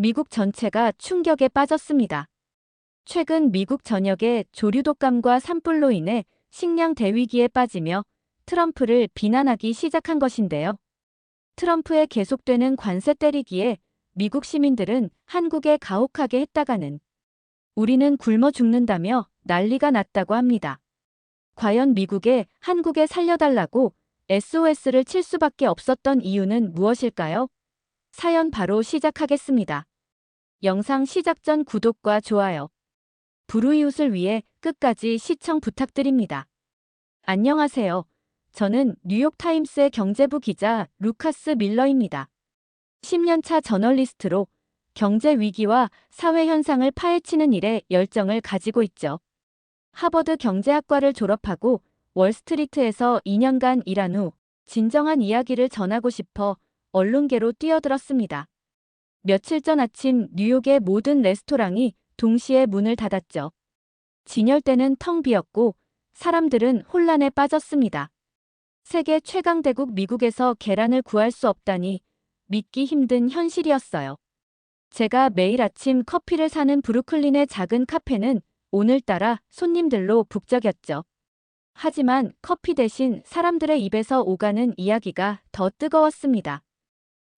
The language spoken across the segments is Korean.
미국 전체가 충격에 빠졌습니다. 최근 미국 전역의 조류 독감과 산불로 인해 식량 대위기에 빠지며 트럼프를 비난하기 시작한 것인데요. 트럼프의 계속되는 관세 때리기에 미국 시민들은 한국에 가혹하게 했다가는 우리는 굶어 죽는다며 난리가 났다고 합니다. 과연 미국에 한국에 살려달라고 SOS를 칠 수밖에 없었던 이유는 무엇일까요? 사연 바로 시작하겠습니다. 영상 시작 전 구독과 좋아요, 불우이웃을 위해 끝까지 시청 부탁드립니다. 안녕하세요. 저는 뉴욕타임스의 경제부 기자 루카스 밀러입니다. 10년차 저널리스트로 경제 위기와 사회 현상을 파헤치는 일에 열정을 가지고 있죠. 하버드 경제학과를 졸업하고 월스트리트에서 2년간 일한 후 진정한 이야기를 전하고 싶어 언론계로 뛰어들었습니다. 며칠 전 아침 뉴욕의 모든 레스토랑이 동시에 문을 닫았죠. 진열대는 텅 비었고 사람들은 혼란에 빠졌습니다. 세계 최강대국 미국에서 계란을 구할 수 없다니 믿기 힘든 현실이었어요. 제가 매일 아침 커피를 사는 브루클린의 작은 카페는 오늘따라 손님들로 북적였죠. 하지만 커피 대신 사람들의 입에서 오가는 이야기가 더 뜨거웠습니다.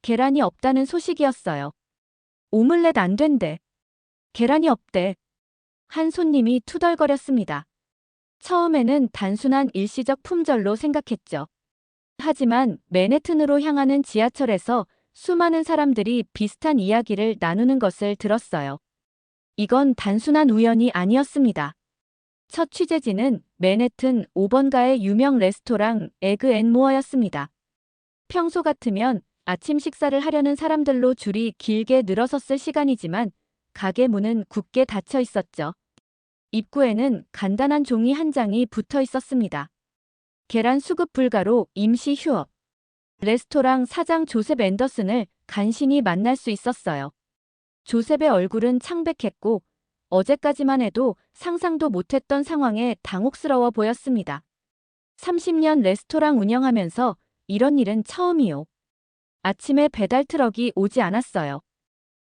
계란이 없다는 소식이었어요. 오믈렛 안 된대. 계란이 없대. 한 손님이 투덜거렸습니다. 처음에는 단순한 일시적 품절로 생각했죠. 하지만 맨해튼으로 향하는 지하철에서 수많은 사람들이 비슷한 이야기를 나누는 것을 들었어요. 이건 단순한 우연이 아니었습니다. 첫 취재지는 맨해튼 5번가의 유명 레스토랑 에그 앤 모어였습니다. 평소 같으면 아침 식사를 하려는 사람들로 줄이 길게 늘어섰을 시간이지만 가게 문은 굳게 닫혀 있었죠. 입구에는 간단한 종이 한 장이 붙어 있었습니다. 계란 수급 불가로 임시 휴업. 레스토랑 사장 조셉 앤더슨을 간신히 만날 수 있었어요. 조셉의 얼굴은 창백했고 어제까지만 해도 상상도 못했던 상황에 당혹스러워 보였습니다. 30년 레스토랑 운영하면서 이런 일은 처음이요. 아침에 배달 트럭이 오지 않았어요.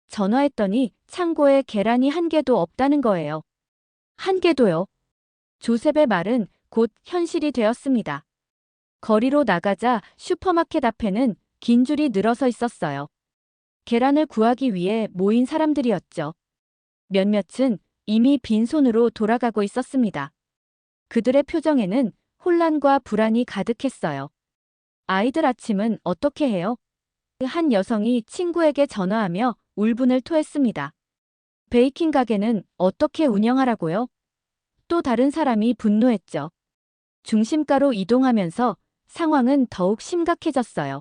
전화했더니 창고에 계란이 한 개도 없다는 거예요. 한 개도요. 조셉의 말은 곧 현실이 되었습니다. 거리로 나가자 슈퍼마켓 앞에는 긴 줄이 늘어서 있었어요. 계란을 구하기 위해 모인 사람들이었죠. 몇몇은 이미 빈손으로 돌아가고 있었습니다. 그들의 표정에는 혼란과 불안이 가득했어요. 아이들 아침은 어떻게 해요? 한 여성이 친구에게 전화하며 울분을 토했습니다. 베이킹 가게는 어떻게 운영하라고요? 또 다른 사람이 분노했죠. 중심가로 이동하면서 상황은 더욱 심각해졌어요.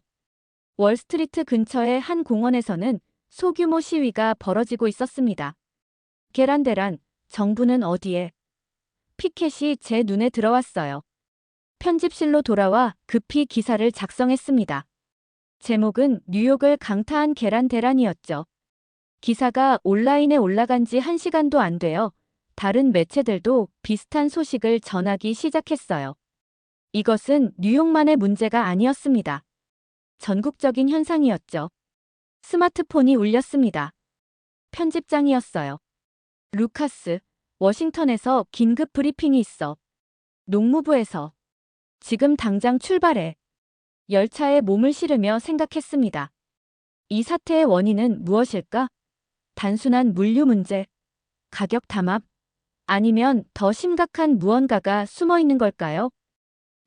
월스트리트 근처의 한 공원에서는 소규모 시위가 벌어지고 있었습니다. 계란 대란, 정부는 어디에? 피켓이 제 눈에 들어왔어요. 편집실로 돌아와 급히 기사를 작성했습니다. 제목은 뉴욕을 강타한 계란 대란이었죠. 기사가 온라인에 올라간 지 1시간도 안 되어 다른 매체들도 비슷한 소식을 전하기 시작했어요. 이것은 뉴욕만의 문제가 아니었습니다. 전국적인 현상이었죠. 스마트폰이 울렸습니다. 편집장이었어요. 루카스, 워싱턴에서 긴급 브리핑이 있어. 농무부에서. 지금 당장 출발해. 열차에 몸을 실으며 생각했습니다. 이 사태의 원인은 무엇일까? 단순한 물류 문제, 가격 담합, 아니면 더 심각한 무언가가 숨어 있는 걸까요?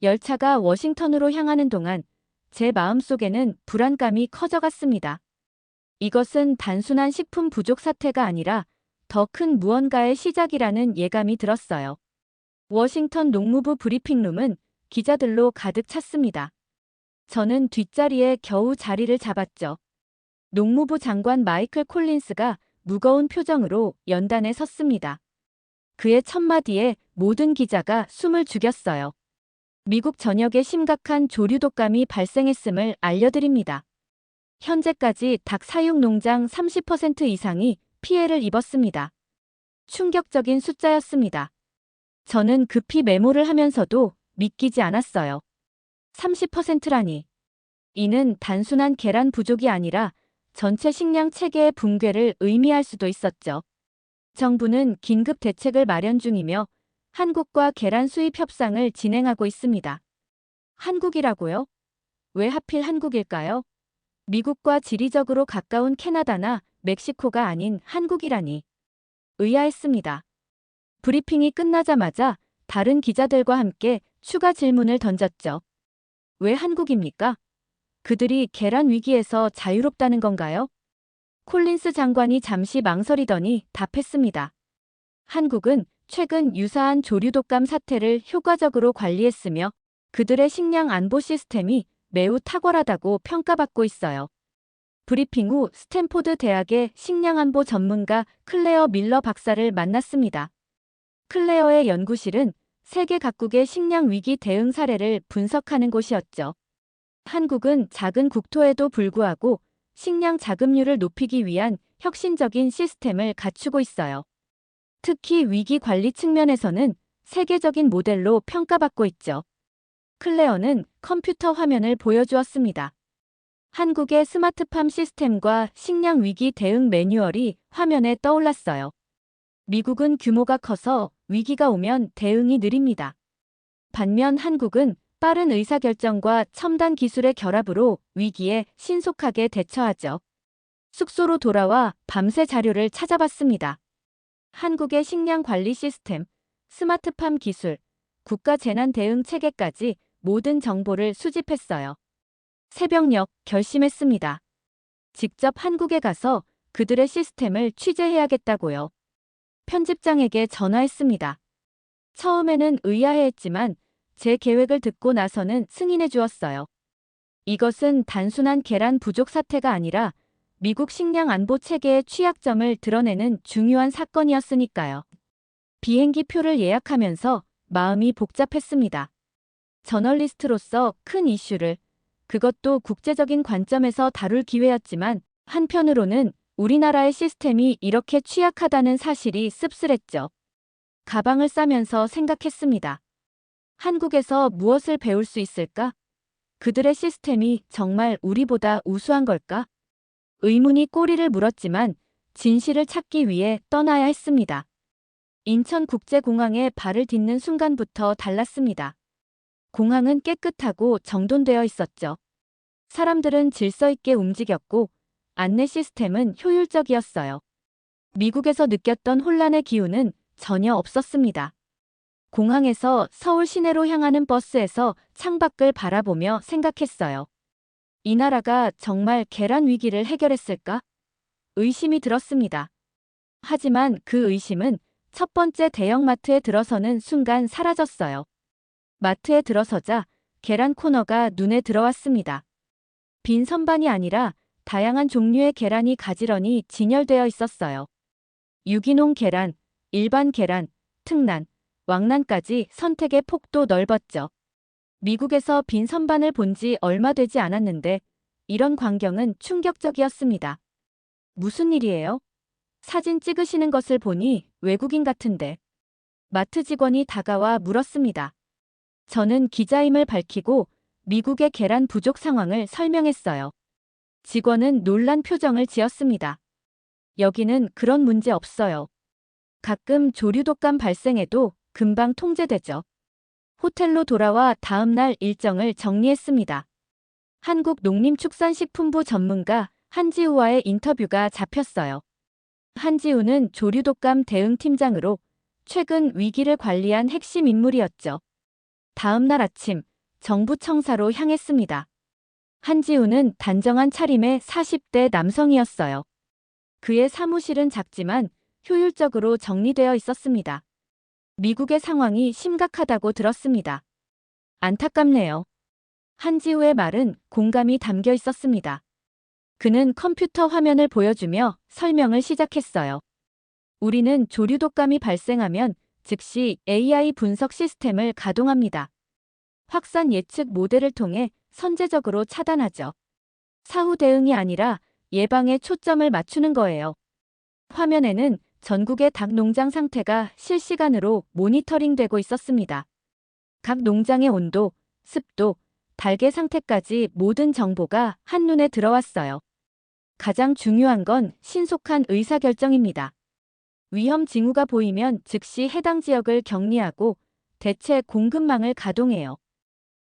열차가 워싱턴으로 향하는 동안 제 마음속에는 불안감이 커져갔습니다. 이것은 단순한 식품 부족 사태가 아니라 더 큰 무언가의 시작이라는 예감이 들었어요. 워싱턴 농무부 브리핑룸은 기자들로 가득 찼습니다. 저는 뒷자리에 겨우 자리를 잡았죠. 농무부 장관 마이클 콜린스가 무거운 표정으로 연단에 섰습니다. 그의 첫마디에 모든 기자가 숨을 죽였어요. 미국 전역에 심각한 조류 독감이 발생했음을 알려드립니다. 현재까지 닭 사육 농장 30% 이상이 피해를 입었습니다. 충격적인 숫자였습니다. 저는 급히 메모를 하면서도 믿기지 않았어요. 30%라니. 이는 단순한 계란 부족이 아니라 전체 식량 체계의 붕괴를 의미할 수도 있었죠. 정부는 긴급 대책을 마련 중이며 한국과 계란 수입 협상을 진행하고 있습니다. 한국이라고요? 왜 하필 한국일까요? 미국과 지리적으로 가까운 캐나다나 멕시코가 아닌 한국이라니 의아했습니다. 브리핑이 끝나자마자 다른 기자들과 함께 추가 질문을 던졌죠. 왜 한국입니까? 그들이 계란 위기에서 자유롭다는 건가요? 콜린스 장관이 잠시 망설이더니 답했습니다. 한국은 최근 유사한 조류독감 사태를 효과적으로 관리했으며 그들의 식량 안보 시스템이 매우 탁월하다고 평가받고 있어요. 브리핑 후 스탠포드 대학의 식량안보 전문가 클레어 밀러 박사를 만났습니다. 클레어의 연구실은 세계 각국의 식량 위기 대응 사례를 분석하는 곳이었죠. 한국은 작은 국토에도 불구하고 식량 자급률을 높이기 위한 혁신적인 시스템을 갖추고 있어요. 특히 위기 관리 측면에서는 세계적인 모델로 평가받고 있죠. 클레어는 컴퓨터 화면을 보여주었습니다. 한국의 스마트팜 시스템과 식량 위기 대응 매뉴얼이 화면에 떠올랐어요. 미국은 규모가 커서 위기가 오면 대응이 느립니다. 반면 한국은 빠른 의사결정과 첨단 기술의 결합으로 위기에 신속하게 대처하죠. 숙소로 돌아와 밤새 자료를 찾아봤습니다. 한국의 식량 관리 시스템, 스마트팜 기술, 국가 재난 대응 체계까지 모든 정보를 수집했어요. 새벽녘 결심했습니다. 직접 한국에 가서 그들의 시스템을 취재해야겠다고요. 편집장에게 전화했습니다. 처음에는 의아해했지만 제 계획을 듣고 나서는 승인해 주었어요. 이것은 단순한 계란 부족 사태가 아니라 미국 식량 안보 체계의 취약점을 드러내는 중요한 사건이었으니까요. 비행기 표를 예약하면서 마음이 복잡했습니다. 저널리스트로서 큰 이슈를, 그것도 국제적인 관점에서 다룰 기회였지만 한편으로는 우리나라의 시스템이 이렇게 취약하다는 사실이 씁쓸했죠. 가방을 싸면서 생각했습니다. 한국에서 무엇을 배울 수 있을까? 그들의 시스템이 정말 우리보다 우수한 걸까? 의문이 꼬리를 물었지만 진실을 찾기 위해 떠나야 했습니다. 인천국제공항에 발을 딛는 순간부터 달랐습니다. 공항은 깨끗하고 정돈되어 있었죠. 사람들은 질서 있게 움직였고 안내 시스템은 효율적이었어요. 미국에서 느꼈던 혼란의 기운은 전혀 없었습니다. 공항에서 서울 시내로 향하는 버스에서 창밖을 바라보며 생각했어요. 이 나라가 정말 계란 위기를 해결했을까? 의심이 들었습니다. 하지만 그 의심은 첫 번째 대형마트에 들어서는 순간 사라졌어요. 마트에 들어서자 계란 코너가 눈에 들어왔습니다. 빈 선반이 아니라 다양한 종류의 계란이 가지런히 진열되어 있었어요. 유기농 계란, 일반 계란, 특란, 왕란까지 선택의 폭도 넓었죠. 미국에서 빈 선반을 본 지 얼마 되지 않았는데 이런 광경은 충격적이었습니다. 무슨 일이에요? 사진 찍으시는 것을 보니 외국인 같은데. 마트 직원이 다가와 물었습니다. 저는 기자임을 밝히고 미국의 계란 부족 상황을 설명했어요. 직원은 놀란 표정을 지었습니다. 여기는 그런 문제 없어요. 가끔 조류독감 발생해도 금방 통제되죠. 호텔로 돌아와 다음 날 일정을 정리했습니다. 한국농림축산식품부 전문가 한지우와의 인터뷰가 잡혔어요. 한지우는 조류독감 대응팀장으로 최근 위기를 관리한 핵심 인물이었죠. 다음 날 아침 정부 청사로 향했습니다. 한지우는 단정한 차림의 40대 남성이었어요. 그의 사무실은 작지만 효율적으로 정리되어 있었습니다. 미국의 상황이 심각하다고 들었습니다. 안타깝네요. 한지우의 말은 공감이 담겨 있었습니다. 그는 컴퓨터 화면을 보여주며 설명을 시작했어요. 우리는 조류독감이 발생하면 즉시 AI 분석 시스템을 가동합니다. 확산 예측 모델을 통해 선제적으로 차단하죠. 사후 대응이 아니라 예방에 초점을 맞추는 거예요. 화면에는 전국의 닭 농장 상태가 실시간으로 모니터링되고 있었습니다. 각 농장의 온도, 습도, 달개 상태까지 모든 정보가 한눈에 들어왔어요. 가장 중요한 건 신속한 의사결정입니다. 위험 징후가 보이면 즉시 해당 지역을 격리하고 대체 공급망을 가동해요.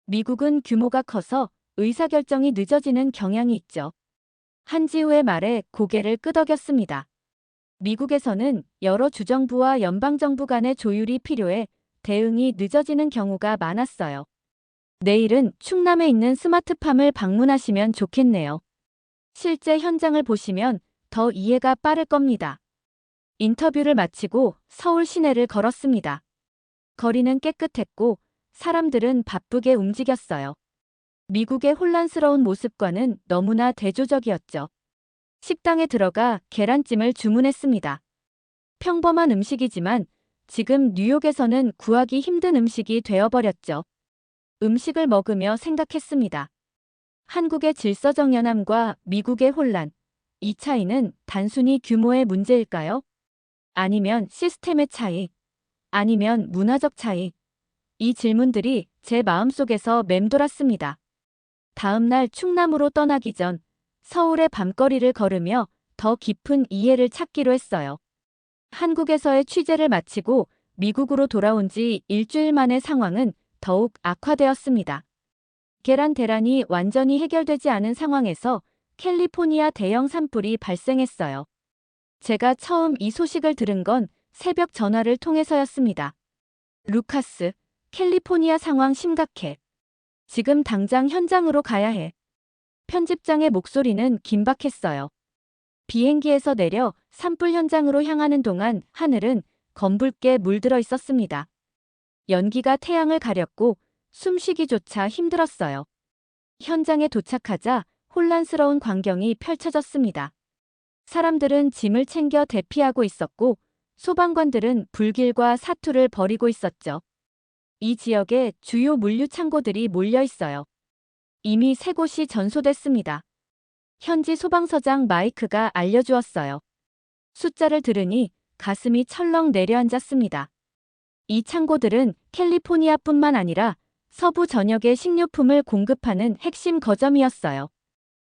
미국은 규모가 커서 의사결정이 늦어지는 경향이 있죠. 한지우의 말에 고개를 끄덕였습니다. 미국에서는 여러 주정부와 연방정부 간의 조율이 필요해 대응이 늦어지는 경우가 많았어요. 내일은 충남에 있는 스마트팜을 방문하시면 좋겠네요. 실제 현장을 보시면 더 이해가 빠를 겁니다. 인터뷰를 마치고 서울 시내를 걸었습니다. 거리는 깨끗했고 사람들은 바쁘게 움직였어요. 미국의 혼란스러운 모습과는 너무나 대조적이었죠. 식당에 들어가 계란찜을 주문했습니다. 평범한 음식이지만 지금 뉴욕에서는 구하기 힘든 음식이 되어버렸죠. 음식을 먹으며 생각했습니다. 한국의 질서정연함과 미국의 혼란, 이 차이는 단순히 규모의 문제일까요? 아니면 시스템의 차이? 아니면 문화적 차이? 이 질문들이 제 마음속에서 맴돌았습니다. 다음 날 충남으로 떠나기 전 서울의 밤거리를 걸으며 더 깊은 이해를 찾기로 했어요. 한국에서의 취재를 마치고 미국으로 돌아온 지 일주일 만의 상황은 더욱 악화되었습니다. 계란 대란이 완전히 해결되지 않은 상황에서 캘리포니아 대형 산불이 발생했어요. 제가 처음 이 소식을 들은 건 새벽 전화를 통해서였습니다. 루카스, 캘리포니아 상황 심각해. 지금 당장 현장으로 가야 해. 편집장의 목소리는 긴박했어요. 비행기에서 내려 산불 현장으로 향하는 동안 하늘은 검붉게 물들어 있었습니다. 연기가 태양을 가렸고 숨쉬기조차 힘들었어요. 현장에 도착하자 혼란스러운 광경이 펼쳐졌습니다. 사람들은 짐을 챙겨 대피하고 있었고 소방관들은 불길과 사투를 벌이고 있었죠. 이 지역에 주요 물류 창고들이 몰려 있어요. 이미 3곳이 전소됐습니다. 현지 소방서장 마이크가 알려주었어요. 숫자를 들으니 가슴이 철렁 내려앉았습니다. 이 창고들은 캘리포니아뿐만 아니라 서부 전역의 식료품을 공급하는 핵심 거점이었어요.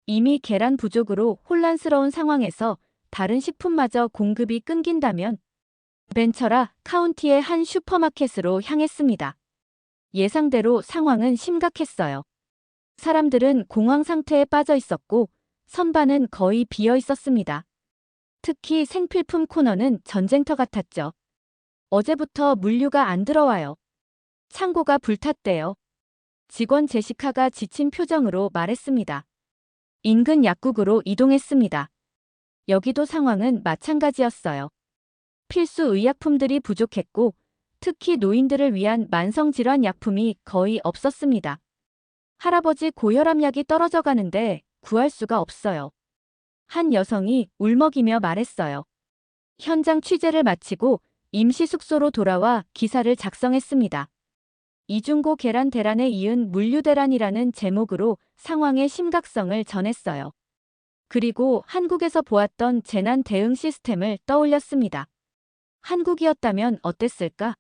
이미 계란 부족으로 혼란스러운 상황에서 다른 식품마저 공급이 끊긴다면 벤처라 카운티의 한 슈퍼마켓으로 향했습니다. 예상대로 상황은 심각했어요. 사람들은 공황 상태에 빠져 있었고 선반은 거의 비어 있었습니다. 특히 생필품 코너는 전쟁터 같았죠. 어제부터 물류가 안 들어와요. 창고가 불탔대요. 직원 제시카가 지친 표정으로 말했습니다. 인근 약국으로 이동했습니다. 여기도 상황은 마찬가지였어요. 필수 의약품들이 부족했고 특히 노인들을 위한 만성질환 약품이 거의 없었습니다. 할아버지 고혈압약이 떨어져 가는데 구할 수가 없어요. 한 여성이 울먹이며 말했어요. 현장 취재를 마치고 임시 숙소로 돌아와 기사를 작성했습니다. 이중고 계란 대란에 이은 물류 대란이라는 제목으로 상황의 심각성을 전했어요. 그리고 한국에서 보았던 재난 대응 시스템을 떠올렸습니다. 한국이었다면 어땠을까?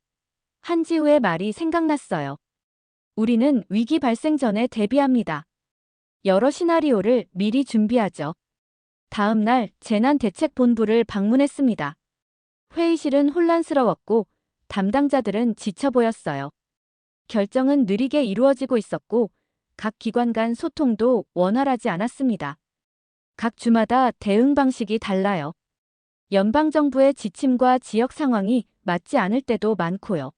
한지우의 말이 생각났어요. 우리는 위기 발생 전에 대비합니다. 여러 시나리오를 미리 준비하죠. 다음 날 재난대책본부를 방문했습니다. 회의실은 혼란스러웠고 담당자들은 지쳐 보였어요. 결정은 느리게 이루어지고 있었고 각 기관 간 소통도 원활하지 않았습니다. 각 주마다 대응 방식이 달라요. 연방정부의 지침과 지역 상황이 맞지 않을 때도 많고요.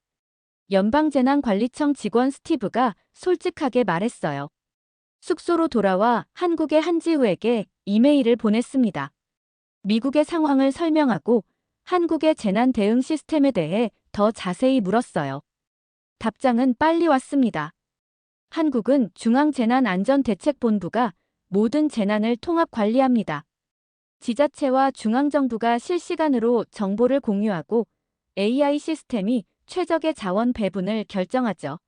연방재난관리청 직원 스티브가 솔직하게 말했어요. 숙소로 돌아와 한국의 한지우에게 이메일을 보냈습니다. 미국의 상황을 설명하고 한국의 재난 대응 시스템에 대해 더 자세히 물었어요. 답장은 빨리 왔습니다. 한국은 중앙재난안전대책본부가 모든 재난을 통합 관리합니다. 지자체와 중앙정부가 실시간으로 정보를 공유하고 AI 시스템이 최적의 자원 배분을 결정하죠.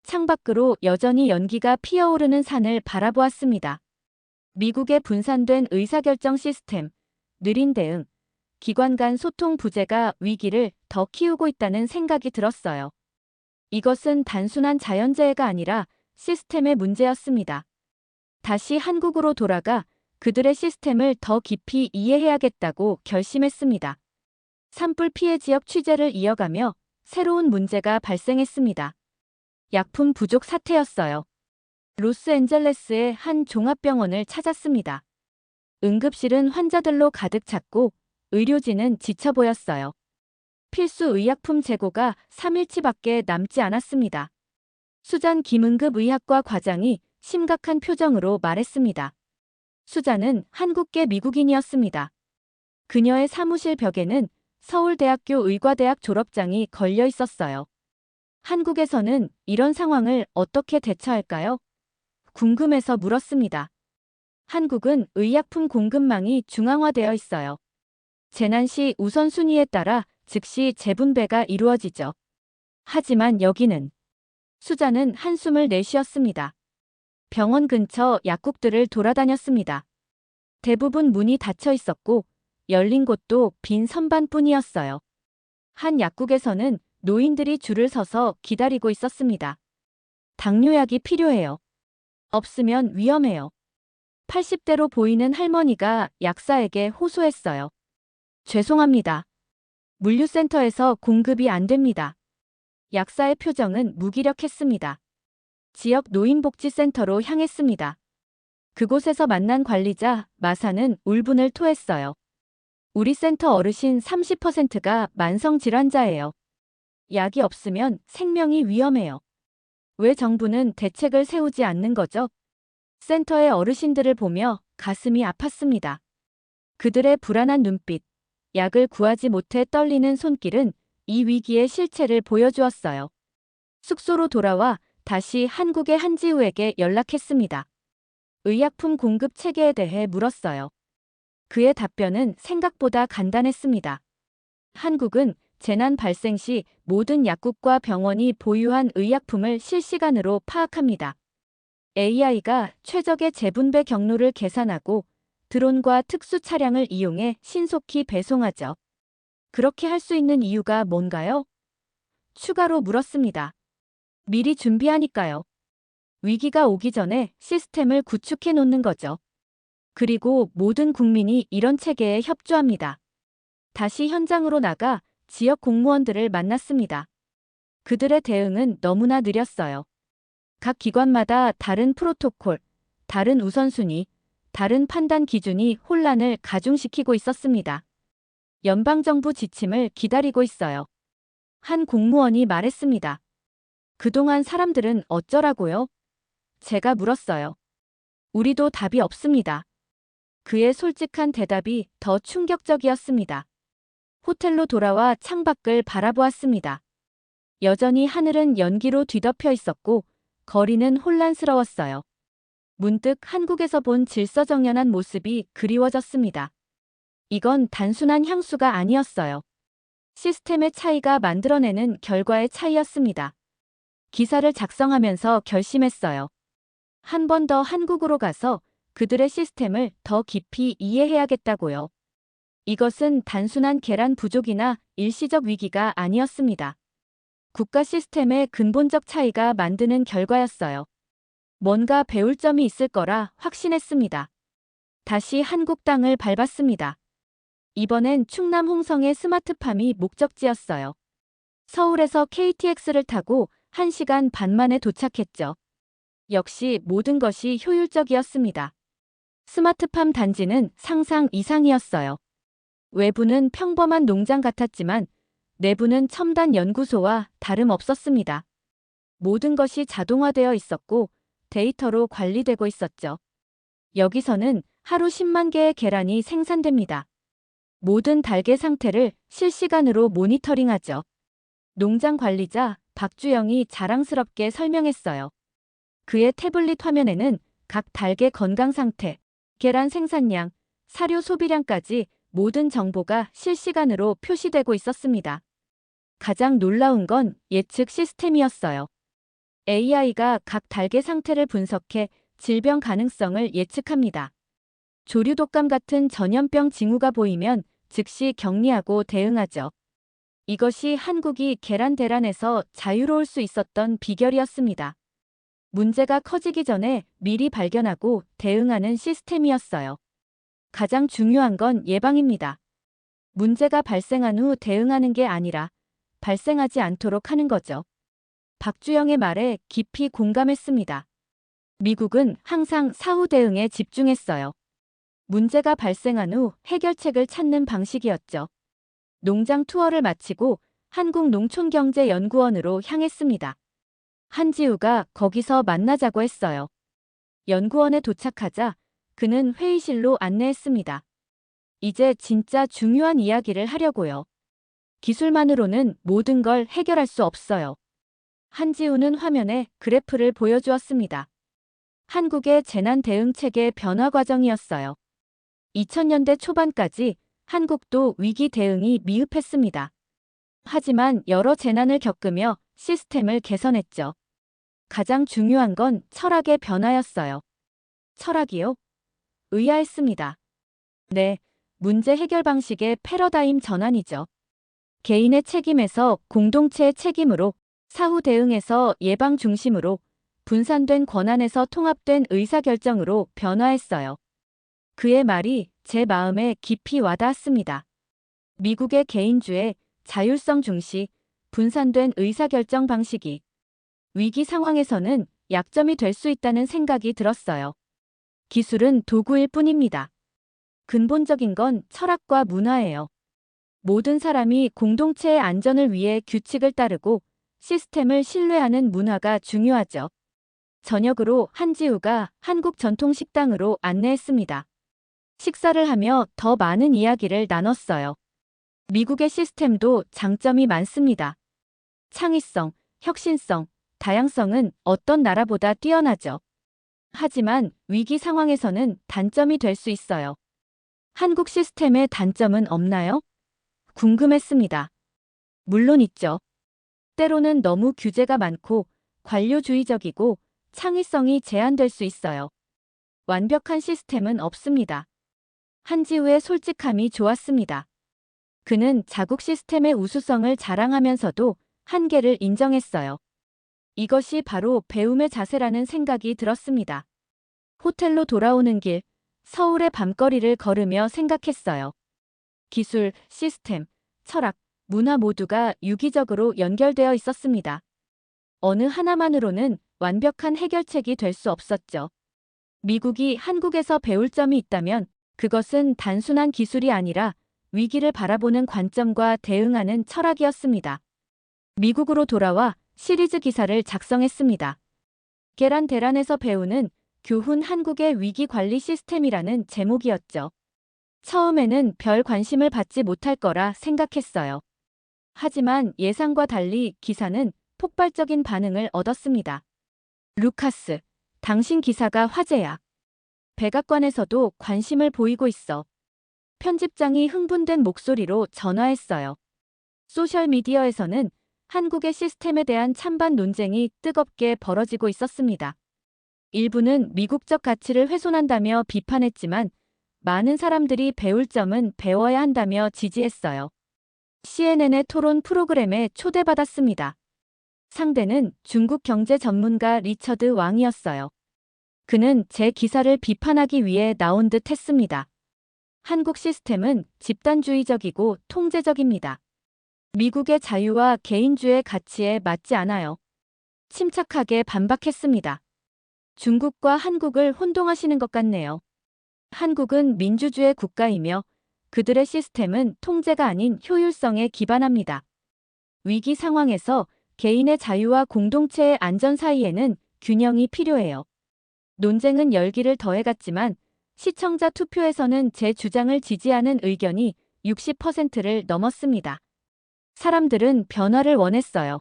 창밖으로 여전히 연기가 피어오르는 산을 바라보았습니다. 미국의 분산된 의사결정 시스템, 느린 대응, 기관 간 소통 부재가 위기를 더 키우고 있다는 생각이 들었어요. 이것은 단순한 자연재해가 아니라 시스템의 문제였습니다. 다시 한국으로 돌아가 그들의 시스템을 더 깊이 이해해야겠다고 결심했습니다. 산불 피해 지역 취재를 이어가며 새로운 문제가 발생했습니다. 약품 부족 사태였어요. 로스앤젤레스의 한 종합병원을 찾았습니다. 응급실은 환자들로 가득 찼고 의료진은 지쳐 보였어요. 필수 의약품 재고가 3일치밖에 남지 않았습니다. 수잔 김응급 의학과 과장이 심각한 표정으로 말했습니다. 수잔은 한국계 미국인이었습니다. 그녀의 사무실 벽에는 서울대학교 의과대학 졸업장이 걸려 있었어요. 한국에서는 이런 상황을 어떻게 대처할까요? 궁금해서 물었습니다. 한국은 의약품 공급망이 중앙화되어 있어요. 재난 시 우선순위에 따라 즉시 재분배가 이루어지죠. 하지만 여기는 수잔은 한숨을 내쉬었습니다. 병원 근처 약국들을 돌아다녔습니다. 대부분 문이 닫혀 있었고 열린 곳도 빈 선반뿐이었어요. 한 약국에서는 노인들이 줄을 서서 기다리고 있었습니다. 당뇨약이 필요해요. 없으면 위험해요. 80대로 보이는 할머니가 약사에게 호소했어요. 죄송합니다. 물류센터에서 공급이 안 됩니다. 약사의 표정은 무기력했습니다. 지역 노인복지센터로 향했습니다. 그곳에서 만난 관리자 마사는 울분을 토했어요. 우리 센터 어르신 30%가 만성질환자예요. 약이 없으면 생명이 위험해요. 왜 정부는 대책을 세우지 않는 거죠? 센터의 어르신들을 보며 가슴이 아팠습니다. 그들의 불안한 눈빛, 약을 구하지 못해 떨리는 손길은 이 위기의 실체를 보여주었어요. 숙소로 돌아와 다시 한국의 한지우에게 연락했습니다. 의약품 공급 체계에 대해 물었어요. 그의 답변은 생각보다 간단했습니다. 한국은 재난 발생 시 모든 약국과 병원이 보유한 의약품을 실시간으로 파악합니다. AI가 최적의 재분배 경로를 계산하고 드론과 특수 차량을 이용해 신속히 배송하죠. 그렇게 할 수 있는 이유가 뭔가요? 추가로 물었습니다. 미리 준비하니까요. 위기가 오기 전에 시스템을 구축해 놓는 거죠. 그리고 모든 국민이 이런 체계에 협조합니다. 다시 현장으로 나가 지역 공무원들을 만났습니다. 그들의 대응은 너무나 느렸어요. 각 기관마다 다른 프로토콜, 다른 우선순위, 다른 판단 기준이 혼란을 가중시키고 있었습니다. 연방정부 지침을 기다리고 있어요. 한 공무원이 말했습니다. 그동안 사람들은 어쩌라고요? 제가 물었어요. 우리도 답이 없습니다. 그의 솔직한 대답이 더 충격적이었습니다. 호텔로 돌아와 창밖을 바라보았습니다. 여전히 하늘은 연기로 뒤덮여 있었고 거리는 혼란스러웠어요. 문득 한국에서 본 질서정연한 모습이 그리워졌습니다. 이건 단순한 향수가 아니었어요. 시스템의 차이가 만들어내는 결과의 차이였습니다. 기사를 작성하면서 결심했어요. 한 번 더 한국으로 가서 그들의 시스템을 더 깊이 이해해야겠다고요. 이것은 단순한 계란 부족이나 일시적 위기가 아니었습니다. 국가 시스템의 근본적 차이가 만드는 결과였어요. 뭔가 배울 점이 있을 거라 확신했습니다. 다시 한국 땅을 밟았습니다. 이번엔 충남 홍성의 스마트팜이 목적지였어요. 서울에서 KTX를 타고 1시간 반 만에 도착했죠. 역시 모든 것이 효율적이었습니다. 스마트팜 단지는 상상 이상이었어요. 외부는 평범한 농장 같았지만 내부는 첨단 연구소와 다름없었습니다. 모든 것이 자동화되어 있었고 데이터로 관리되고 있었죠. 여기서는 하루 10만 개의 계란이 생산됩니다. 모든 달걀 상태를 실시간으로 모니터링하죠. 농장 관리자 박주영이 자랑스럽게 설명했어요. 그의 태블릿 화면에는 각 달걀 건강 상태, 계란 생산량, 사료 소비량까지 모든 정보가 실시간으로 표시되고 있었습니다. 가장 놀라운 건 예측 시스템이었어요. AI가 각 달걀 상태를 분석해 질병 가능성을 예측합니다. 조류 독감 같은 전염병 징후가 보이면 즉시 격리하고 대응하죠. 이것이 한국이 계란 대란에서 자유로울 수 있었던 비결이었습니다. 문제가 커지기 전에 미리 발견하고 대응하는 시스템이었어요. 가장 중요한 건 예방입니다. 문제가 발생한 후 대응하는 게 아니라 발생하지 않도록 하는 거죠. 박주영의 말에 깊이 공감했습니다. 미국은 항상 사후 대응에 집중했어요. 문제가 발생한 후 해결책을 찾는 방식이었죠. 농장 투어를 마치고 한국농촌경제연구원으로 향했습니다. 한지우가 거기서 만나자고 했어요. 연구원에 도착하자 그는 회의실로 안내했습니다. 이제 진짜 중요한 이야기를 하려고요. 기술만으로는 모든 걸 해결할 수 없어요. 한지우는 화면에 그래프를 보여주었습니다. 한국의 재난 대응 체계 변화 과정이었어요. 2000년대 초반까지 한국도 위기 대응이 미흡했습니다. 하지만 여러 재난을 겪으며 시스템을 개선했죠. 가장 중요한 건 철학의 변화였어요. 철학이요? 의아했습니다. 네, 문제 해결 방식의 패러다임 전환이죠. 개인의 책임에서 공동체의 책임으로, 사후 대응에서 예방 중심으로, 분산된 권한에서 통합된 의사결정으로 변화했어요. 그의 말이 제 마음에 깊이 와닿았습니다. 미국의 개인주의, 자율성 중시, 분산된 의사결정 방식이 위기 상황에서는 약점이 될 수 있다는 생각이 들었어요. 기술은 도구일 뿐입니다. 근본적인 건 철학과 문화예요. 모든 사람이 공동체의 안전을 위해 규칙을 따르고 시스템을 신뢰하는 문화가 중요하죠. 저녁으로 한지우가 한국 전통 식당으로 안내했습니다. 식사를 하며 더 많은 이야기를 나눴어요. 미국의 시스템도 장점이 많습니다. 창의성, 혁신성, 다양성은 어떤 나라보다 뛰어나죠. 하지만 위기 상황에서는 단점이 될 수 있어요. 한국 시스템의 단점은 없나요? 궁금했습니다. 물론 있죠. 때로는 너무 규제가 많고 관료주의적이고 창의성이 제한될 수 있어요. 완벽한 시스템은 없습니다. 한지우의 솔직함이 좋았습니다. 그는 자국 시스템의 우수성을 자랑하면서도 한계를 인정했어요. 이것이 바로 배움의 자세라는 생각이 들었습니다. 호텔로 돌아오는 길, 서울의 밤거리를 걸으며 생각했어요. 기술, 시스템, 철학, 문화 모두가 유기적으로 연결되어 있었습니다. 어느 하나만으로는 완벽한 해결책이 될 수 없었죠. 미국이 한국에서 배울 점이 있다면 그것은 단순한 기술이 아니라 위기를 바라보는 관점과 대응하는 철학이었습니다. 미국으로 돌아와 시리즈 기사를 작성했습니다. 계란 대란에서 배우는 교훈 한국의 위기 관리 시스템이라는 제목이었죠. 처음에는 별 관심을 받지 못할 거라 생각했어요. 하지만 예상과 달리 기사는 폭발적인 반응을 얻었습니다. 루카스, 당신 기사가 화제야. 백악관에서도 관심을 보이고 있어. 편집장이 흥분된 목소리로 전화했어요. 소셜미디어에서는 한국의 시스템에 대한 찬반 논쟁이 뜨겁게 벌어지고 있었습니다. 일부는 미국적 가치를 훼손한다며 비판했지만 많은 사람들이 배울 점은 배워야 한다며 지지했어요. CNN의 토론 프로그램에 초대받았습니다. 상대는 중국 경제 전문가 리처드 왕이었어요. 그는 제 기사를 비판하기 위해 나온 듯 했습니다. 한국 시스템은 집단주의적이고 통제적입니다. 미국의 자유와 개인주의 가치에 맞지 않아요. 침착하게 반박했습니다. 중국과 한국을 혼동하시는 것 같네요. 한국은 민주주의 국가이며 그들의 시스템은 통제가 아닌 효율성에 기반합니다. 위기 상황에서 개인의 자유와 공동체의 안전 사이에는 균형이 필요해요. 논쟁은 열기를 더해갔지만 시청자 투표에서는 제 주장을 지지하는 의견이 60%를 넘었습니다. 사람들은 변화를 원했어요.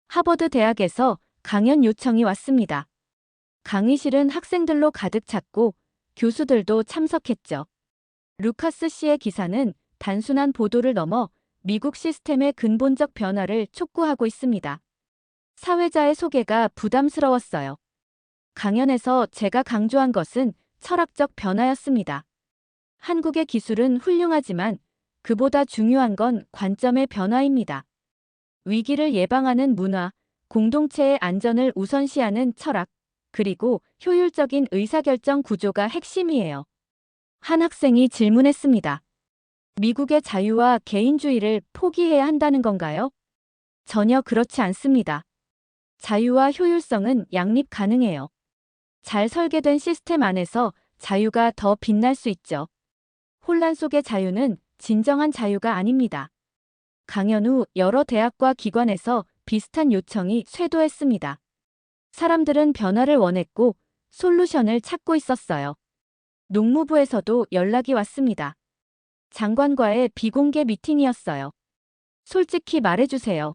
하버드 대학에서 강연 요청이 왔습니다. 강의실은 학생들로 가득 찼고 교수들도 참석했죠. 루카스 씨의 기사는 단순한 보도를 넘어 미국 시스템의 근본적 변화를 촉구하고 있습니다. 사회자의 소개가 부담스러웠어요. 강연에서 제가 강조한 것은 철학적 변화였습니다. 한국의 기술은 훌륭하지만 그보다 중요한 건 관점의 변화입니다. 위기를 예방하는 문화, 공동체의 안전을 우선시하는 철학, 그리고 효율적인 의사결정 구조가 핵심이에요. 한 학생이 질문했습니다. 미국의 자유와 개인주의를 포기해야 한다는 건가요? 전혀 그렇지 않습니다. 자유와 효율성은 양립 가능해요. 잘 설계된 시스템 안에서 자유가 더 빛날 수 있죠. 혼란 속의 자유는 진정한 자유가 아닙니다. 강연 후 여러 대학과 기관에서 비슷한 요청이 쇄도했습니다. 사람들은 변화를 원했고 솔루션을 찾고 있었어요. 농무부에서도 연락이 왔습니다. 장관과의 비공개 미팅이었어요. 솔직히 말해주세요.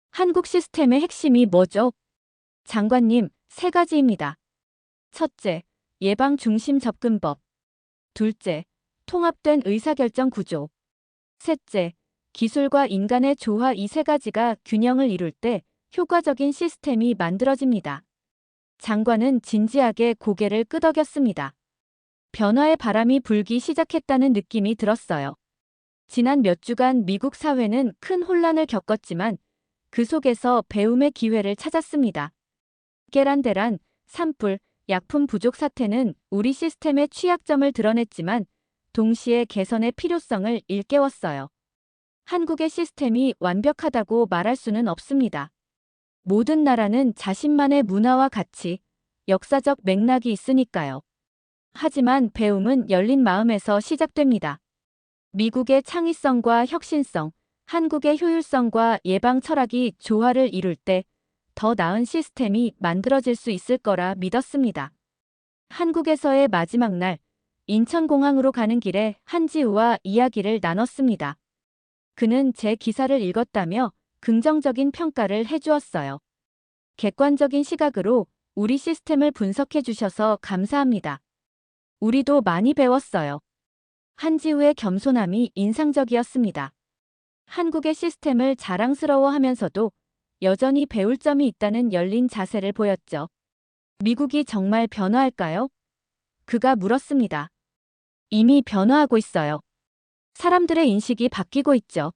한국 시스템의 핵심이 뭐죠? 장관님, 세 가지입니다. 첫째, 예방 중심 접근법. 둘째, 통합된 의사결정 구조. 셋째, 기술과 인간의 조화. 이 세 가지가 균형을 이룰 때 효과적인 시스템이 만들어집니다. 장관은 진지하게 고개를 끄덕였습니다. 변화의 바람이 불기 시작했다는 느낌이 들었어요. 지난 몇 주간 미국 사회는 큰 혼란을 겪었지만 그 속에서 배움의 기회를 찾았습니다. 계란대란, 산불, 약품 부족 사태는 우리 시스템의 취약점을 드러냈지만 동시에 개선의 필요성을 일깨웠어요. 한국의 시스템이 완벽하다고 말할 수는 없습니다. 모든 나라는 자신만의 문화와 가치, 역사적 맥락이 있으니까요. 하지만 배움은 열린 마음에서 시작됩니다. 미국의 창의성과 혁신성, 한국의 효율성과 예방 철학이 조화를 이룰 때 더 나은 시스템이 만들어질 수 있을 거라 믿었습니다. 한국에서의 마지막 날, 인천공항으로 가는 길에 한지우와 이야기를 나눴습니다. 그는 제 기사를 읽었다며 긍정적인 평가를 해주었어요. 객관적인 시각으로 우리 시스템을 분석해 주셔서 감사합니다. 우리도 많이 배웠어요. 한지우의 겸손함이 인상적이었습니다. 한국의 시스템을 자랑스러워하면서도 여전히 배울 점이 있다는 열린 자세를 보였죠. 미국이 정말 변화할까요? 그가 물었습니다. 이미 변화하고 있어요. 사람들의 인식이 바뀌고 있죠.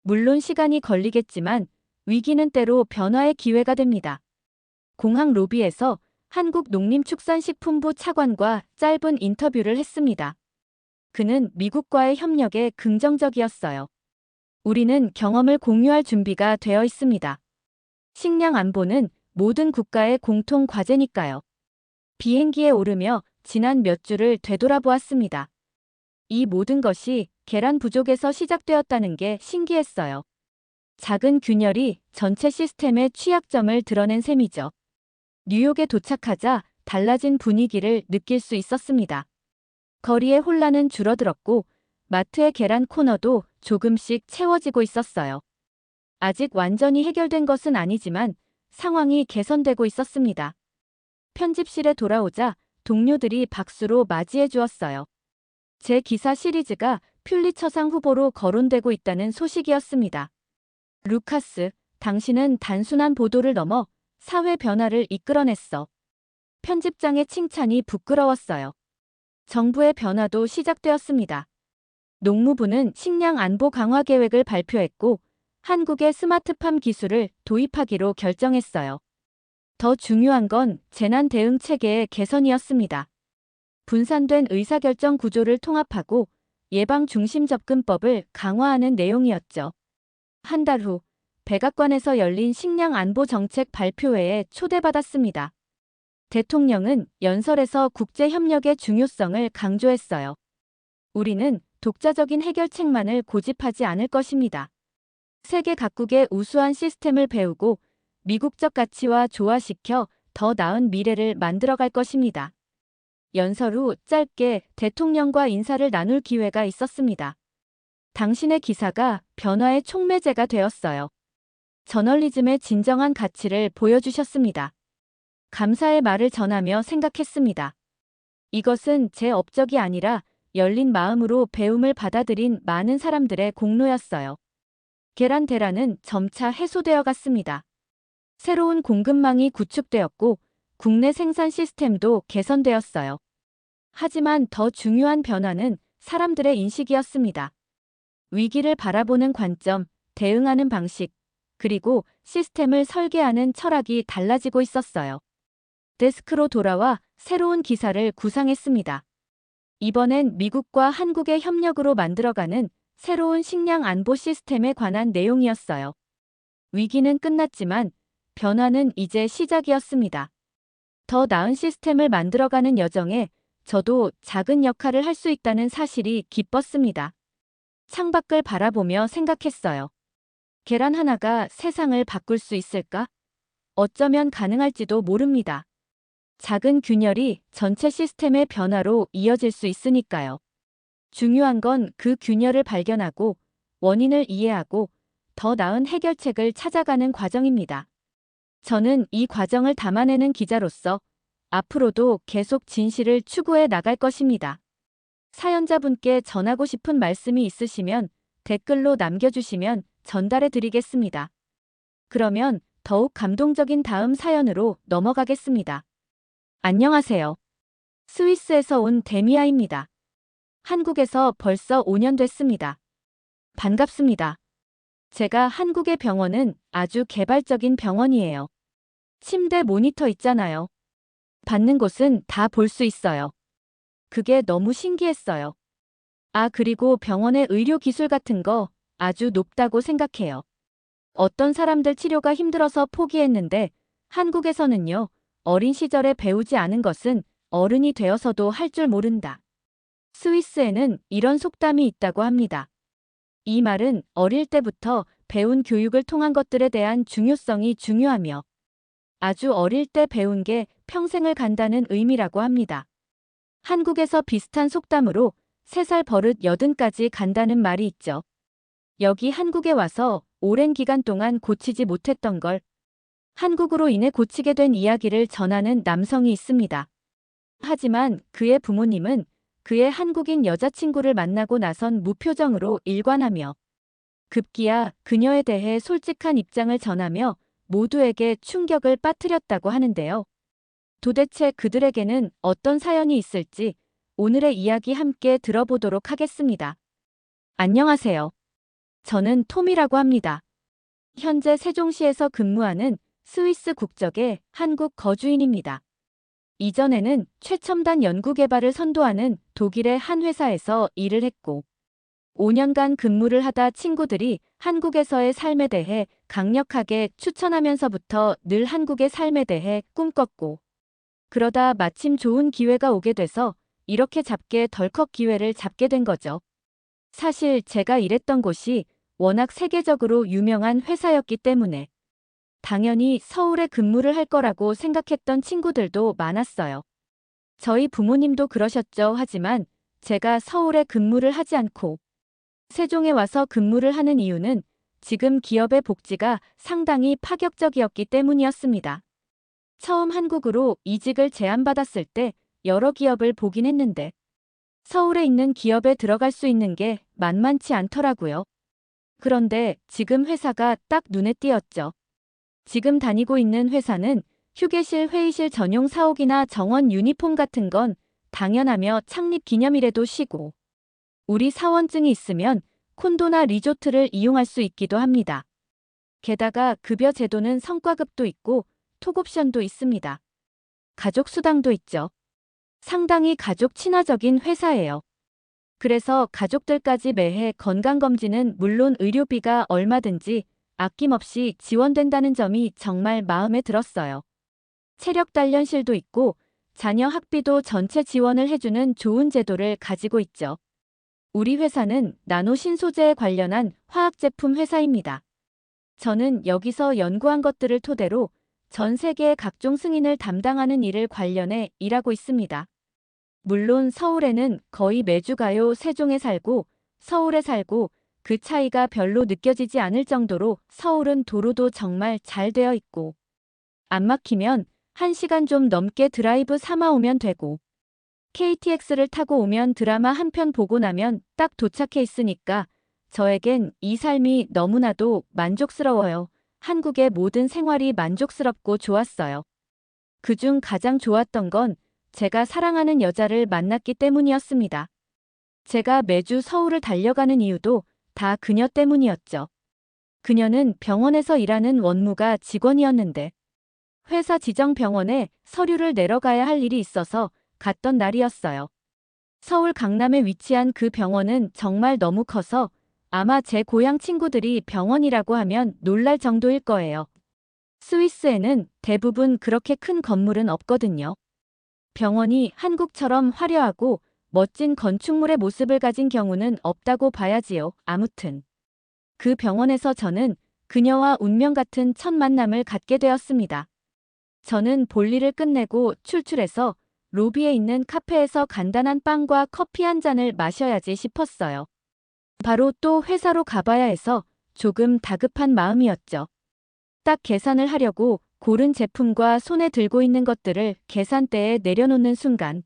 물론 시간이 걸리겠지만 위기는 때로 변화의 기회가 됩니다. 공항 로비에서 한국농림축산식품부 차관과 짧은 인터뷰를 했습니다. 그는 미국과의 협력에 긍정적이었어요. 우리는 경험을 공유할 준비가 되어 있습니다. 식량 안보는 모든 국가의 공통 과제니까요. 비행기에 오르며 지난 몇 주를 되돌아보았습니다. 이 모든 것이 계란 부족에서 시작되었다는 게 신기했어요. 작은 균열이 전체 시스템의 취약점을 드러낸 셈이죠. 뉴욕에 도착하자 달라진 분위기를 느낄 수 있었습니다. 거리의 혼란은 줄어들었고 마트의 계란 코너도 조금씩 채워지고 있었어요. 아직 완전히 해결된 것은 아니지만 상황이 개선되고 있었습니다. 편집실에 돌아오자 동료들이 박수로 맞이해 주었어요. 제 기사 시리즈가 퓰리처상 후보로 거론되고 있다는 소식이었습니다. 루카스, 당신은 단순한 보도를 넘어 사회 변화를 이끌어냈어. 편집장의 칭찬이 부끄러웠어요. 정부의 변화도 시작되었습니다. 농무부는 식량 안보 강화 계획을 발표했고 한국의 스마트팜 기술을 도입하기로 결정했어요. 더 중요한 건 재난 대응 체계의 개선이었습니다. 분산된 의사결정 구조를 통합하고 예방 중심 접근법을 강화하는 내용이었죠. 한 달 후 백악관에서 열린 식량 안보 정책 발표회에 초대받았습니다. 대통령은 연설에서 국제 협력의 중요성을 강조했어요. 우리는 독자적인 해결책만을 고집하지 않을 것입니다. 세계 각국의 우수한 시스템을 배우고 미국적 가치와 조화시켜 더 나은 미래를 만들어갈 것입니다. 연설 후 짧게 대통령과 인사를 나눌 기회가 있었습니다. 당신의 기사가 변화의 촉매제가 되었어요. 저널리즘의 진정한 가치를 보여주셨습니다. 감사의 말을 전하며 생각했습니다. 이것은 제 업적이 아니라 열린 마음으로 배움을 받아들인 많은 사람들의 공로였어요. 계란 대란은 점차 해소되어 갔습니다. 새로운 공급망이 구축되었고 국내 생산 시스템도 개선되었어요. 하지만 더 중요한 변화는 사람들의 인식이었습니다. 위기를 바라보는 관점, 대응하는 방식, 그리고 시스템을 설계하는 철학이 달라지고 있었어요. 데스크로 돌아와 새로운 기사를 구상했습니다. 이번엔 미국과 한국의 협력으로 만들어가는 새로운 식량 안보 시스템에 관한 내용이었어요. 위기는 끝났지만 변화는 이제 시작이었습니다. 더 나은 시스템을 만들어가는 여정에 저도 작은 역할을 할 수 있다는 사실이 기뻤습니다. 창밖을 바라보며 생각했어요. 계란 하나가 세상을 바꿀 수 있을까? 어쩌면 가능할지도 모릅니다. 작은 균열이 전체 시스템의 변화로 이어질 수 있으니까요. 중요한 건 그 균열을 발견하고 원인을 이해하고 더 나은 해결책을 찾아가는 과정입니다. 저는 이 과정을 담아내는 기자로서 앞으로도 계속 진실을 추구해 나갈 것입니다. 사연자분께 전하고 싶은 말씀이 있으시면 댓글로 남겨주시면 전달해 드리겠습니다. 그러면 더욱 감동적인 다음 사연으로 넘어가겠습니다. 안녕하세요. 스위스에서 온 데미아입니다. 한국에서 벌써 5년 됐습니다. 반갑습니다. 제가 한국의 병원은 아주 개발적인 병원이에요. 침대 모니터 있잖아요. 받는 곳은 다 볼 수 있어요. 그게 너무 신기했어요. 그리고 병원의 의료 기술 같은 거 아주 높다고 생각해요. 어떤 사람들 치료가 힘들어서 포기했는데 한국에서는요, 어린 시절에 배우지 않은 것은 어른이 되어서도 할 줄 모른다. 스위스에는 이런 속담이 있다고 합니다. 이 말은 어릴 때부터 배운 교육을 통한 것들에 대한 중요성이 중요하며 아주 어릴 때 배운 게 평생을 간다는 의미라고 합니다. 한국에서 비슷한 속담으로 3살 버릇 80까지 간다는 말이 있죠. 여기 한국에 와서 오랜 기간 동안 고치지 못했던 걸 한국으로 인해 고치게 된 이야기를 전하는 남성이 있습니다. 하지만 그의 부모님은 그의 한국인 여자친구를 만나고 나선 무표정으로 일관하며 급기야 그녀에 대해 솔직한 입장을 전하며 모두에게 충격을 빠뜨렸다고 하는데요. 도대체 그들에게는 어떤 사연이 있을지 오늘의 이야기 함께 들어보도록 하겠습니다. 안녕하세요. 저는 톰이라고 합니다. 현재 세종시에서 근무하는 스위스 국적의 한국 거주인입니다. 이전에는 최첨단 연구개발을 선도하는 독일의 한 회사에서 일을 했고 5년간 근무를 하다 친구들이 한국에서의 삶에 대해 강력하게 추천하면서부터 늘 한국의 삶에 대해 꿈꿨고 그러다 마침 좋은 기회가 오게 돼서 이렇게 잡게 덜컥 기회를 잡게 된 거죠. 사실 제가 일했던 곳이 워낙 세계적으로 유명한 회사였기 때문에 당연히 서울에 근무를 할 거라고 생각했던 친구들도 많았어요. 저희 부모님도 그러셨죠. 하지만 제가 서울에 근무를 하지 않고 세종에 와서 근무를 하는 이유는 지금 기업의 복지가 상당히 파격적이었기 때문이었습니다. 처음 한국으로 이직을 제안받았을 때 여러 기업을 보긴 했는데 서울에 있는 기업에 들어갈 수 있는 게 만만치 않더라고요. 그런데 지금 회사가 딱 눈에 띄었죠. 지금 다니고 있는 회사는 휴게실 회의실 전용 사옥이나 정원 유니폼 같은 건 당연하며 창립 기념일에도 쉬고 우리 사원증이 있으면 콘도나 리조트를 이용할 수 있기도 합니다. 게다가 급여 제도는 성과급도 있고 톡옵션도 있습니다. 가족 수당도 있죠. 상당히 가족 친화적인 회사예요. 그래서 가족들까지 매해 건강검진은 물론 의료비가 얼마든지 아낌없이 지원된다는 점이 정말 마음에 들었어요. 체력 단련실도 있고 자녀 학비도 전체 지원을 해주는 좋은 제도를 가지고 있죠. 우리 회사는 나노 신소재에 관련한 화학제품 회사입니다. 저는 여기서 연구한 것들을 토대로 전 세계의 각종 승인을 담당하는 일을 관련해 일하고 있습니다. 물론 서울에는 거의 매주 가요. 세종에 살고 서울에 살고 그 차이가 별로 느껴지지 않을 정도로 서울은 도로도 정말 잘 되어 있고 안 막히면 1시간 좀 넘게 드라이브 삼아 오면 되고 KTX를 타고 오면 드라마 한 편 보고 나면 딱 도착해 있으니까 저에겐 이 삶이 너무나도 만족스러워요. 한국의 모든 생활이 만족스럽고 좋았어요. 그중 가장 좋았던 건 제가 사랑하는 여자를 만났기 때문이었습니다. 제가 매주 서울을 달려가는 이유도 다 그녀 때문이었죠. 그녀는 병원에서 일하는 원무가 직원이었는데 회사 지정 병원에 서류를 내러 가야 할 일이 있어서 갔던 날이었어요. 서울 강남에 위치한 그 병원은 정말 너무 커서 아마 제 고향 친구들이 병원이라고 하면 놀랄 정도일 거예요. 스위스에는 대부분 그렇게 큰 건물은 없거든요. 병원이 한국처럼 화려하고 멋진 건축물의 모습을 가진 경우는 없다고 봐야지요. 아무튼 그 병원에서 저는 그녀와 운명 같은 첫 만남을 갖게 되었습니다. 저는 볼일을 끝내고 출출해서 로비에 있는 카페에서 간단한 빵과 커피 한 잔을 마셔야지 싶었어요. 바로 또 회사로 가봐야 해서 조금 다급한 마음이었죠. 딱 계산을 하려고 고른 제품과 손에 들고 있는 것들을 계산대에 내려놓는 순간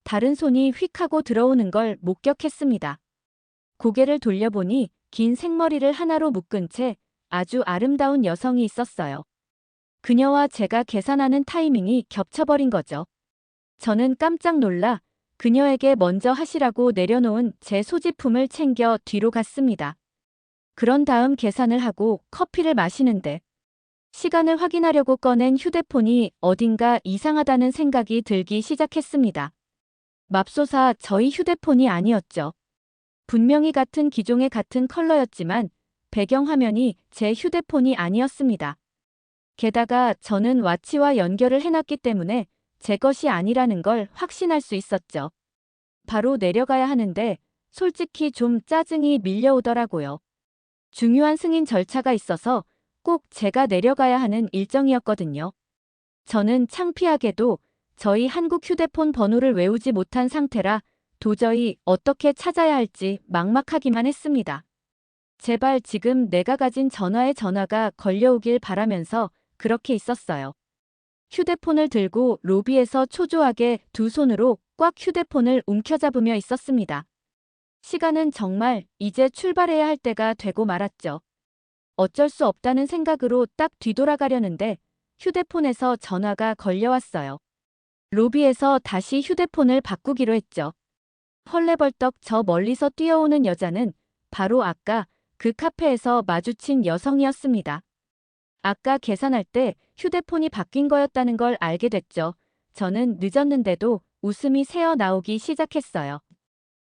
다른 손이 휙 하고 들어오는 걸 목격했습니다. 고개를 돌려보니 긴 생머리를 하나로 묶은 채 아주 아름다운 여성이 있었어요. 그녀와 제가 계산하는 타이밍이 겹쳐버린 거죠. 저는 깜짝 놀라 그녀에게 먼저 하시라고 내려놓은 제 소지품을 챙겨 뒤로 갔습니다. 그런 다음 계산을 하고 커피를 마시는데 시간을 확인하려고 꺼낸 휴대폰이 어딘가 이상하다는 생각이 들기 시작했습니다. 맙소사 저희 휴대폰이 아니었죠. 분명히 같은 기종의 같은 컬러였지만 배경화면이 제 휴대폰이 아니었습니다. 게다가 저는 와치와 연결을 해놨기 때문에 제 것이 아니라는 걸 확신할 수 있었죠. 바로 내려가야 하는데 솔직히 좀 짜증이 밀려오더라고요. 중요한 승인 절차가 있어서 꼭 제가 내려가야 하는 일정이었거든요. 저는 창피하게도 저희 한국 휴대폰 번호를 외우지 못한 상태라 도저히 어떻게 찾아야 할지 막막하기만 했습니다. 제발 지금 내가 가진 전화에 전화가 걸려오길 바라면서 그렇게 있었어요. 휴대폰을 들고 로비에서 초조하게 두 손으로 꽉 휴대폰을 움켜잡으며 있었습니다. 시간은 정말 이제 출발해야 할 때가 되고 말았죠. 어쩔 수 없다는 생각으로 딱 뒤돌아가려는데 휴대폰에서 전화가 걸려왔어요. 로비에서 다시 휴대폰을 바꾸기로 했죠. 헐레벌떡 저 멀리서 뛰어오는 여자는 바로 아까 그 카페에서 마주친 여성이었습니다. 아까 계산할 때 휴대폰이 바뀐 거였다는 걸 알게 됐죠. 저는 늦었는데도 웃음이 새어 나오기 시작했어요.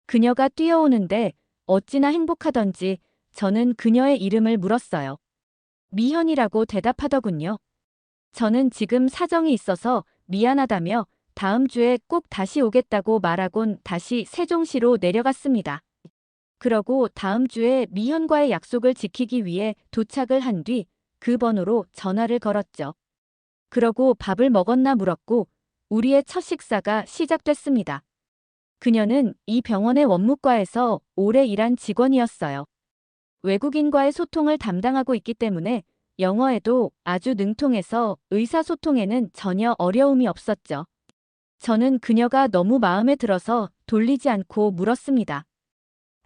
그녀가 뛰어오는데 어찌나 행복하던지 저는 그녀의 이름을 물었어요. 미현이라고 대답하더군요. 저는 지금 사정이 있어서 미안하다며 다음 주에 꼭 다시 오겠다고 말하곤 다시 세종시로 내려갔습니다. 그러고 다음 주에 미현과의 약속을 지키기 위해 도착을 한 뒤 그 번호로 전화를 걸었죠. 그러고 밥을 먹었나 물었고 우리의 첫 식사가 시작됐습니다. 그녀는 이 병원의 원무과에서 오래 일한 직원이었어요. 외국인과의 소통을 담당하고 있기 때문에 영어에도 아주 능통해서 의사소통에는 전혀 어려움이 없었죠. 저는 그녀가 너무 마음에 들어서 돌리지 않고 물었습니다.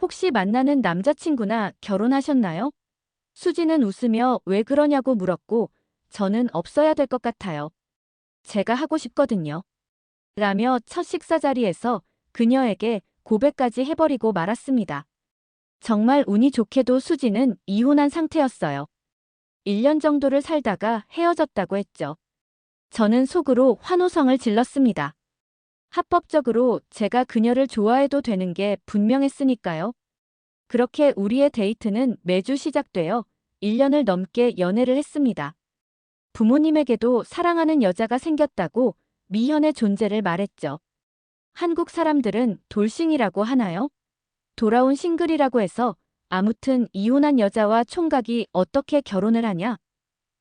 혹시 만나는 남자친구나 결혼하셨나요? 수지는 웃으며 왜 그러냐고 물었고 저는 없어야 될 것 같아요. 제가 하고 싶거든요. 라며 첫 식사 자리에서 그녀에게 고백까지 해버리고 말았습니다. 정말 운이 좋게도 수지는 이혼한 상태였어요. 1년 정도를 살다가 헤어졌다고 했죠. 저는 속으로 환호성을 질렀습니다. 합법적으로 제가 그녀를 좋아해도 되는 게 분명했으니까요. 그렇게 우리의 데이트는 매주 시작되어 1년을 넘게 연애를 했습니다. 부모님에게도 사랑하는 여자가 생겼다고 미현의 존재를 말했죠. 한국 사람들은 돌싱이라고 하나요? 돌아온 싱글이라고 해서 아무튼 이혼한 여자와 총각이 어떻게 결혼을 하냐?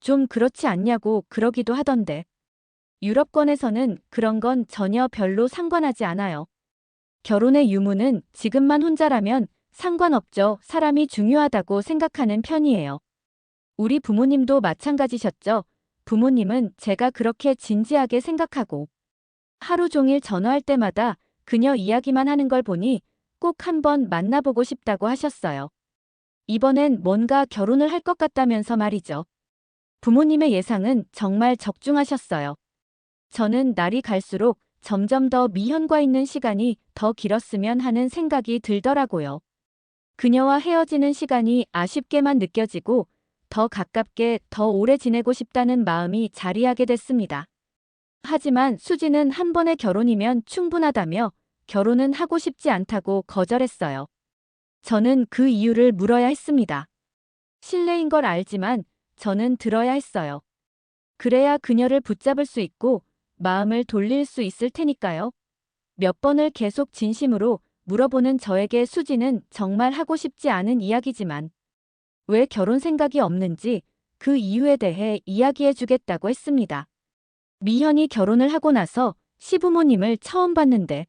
좀 그렇지 않냐고 그러기도 하던데. 유럽권에서는 그런 건 전혀 별로 상관하지 않아요. 결혼의 유무는 지금만 혼자라면 상관없죠. 사람이 중요하다고 생각하는 편이에요. 우리 부모님도 마찬가지셨죠. 부모님은 제가 그렇게 진지하게 생각하고 하루 종일 전화할 때마다 그녀 이야기만 하는 걸 보니 꼭 한번 만나보고 싶다고 하셨어요. 이번엔 뭔가 결혼을 할 것 같다면서 말이죠. 부모님의 예상은 정말 적중하셨어요. 저는 날이 갈수록 점점 더 미현과 있는 시간이 더 길었으면 하는 생각이 들더라고요. 그녀와 헤어지는 시간이 아쉽게만 느껴지고 더 가깝게 더 오래 지내고 싶다는 마음이 자리하게 됐습니다. 하지만 수지는 한 번의 결혼이면 충분하다며 결혼은 하고 싶지 않다고 거절했어요. 저는 그 이유를 물어야 했습니다. 실례인 걸 알지만 저는 들어야 했어요. 그래야 그녀를 붙잡을 수 있고 마음을 돌릴 수 있을 테니까요. 몇 번을 계속 진심으로 물어보는 저에게 수지는 정말 하고 싶지 않은 이야기지만 왜 결혼 생각이 없는지 그 이유에 대해 이야기해 주겠다고 했습니다. 미현이 결혼을 하고 나서 시부모님을 처음 봤는데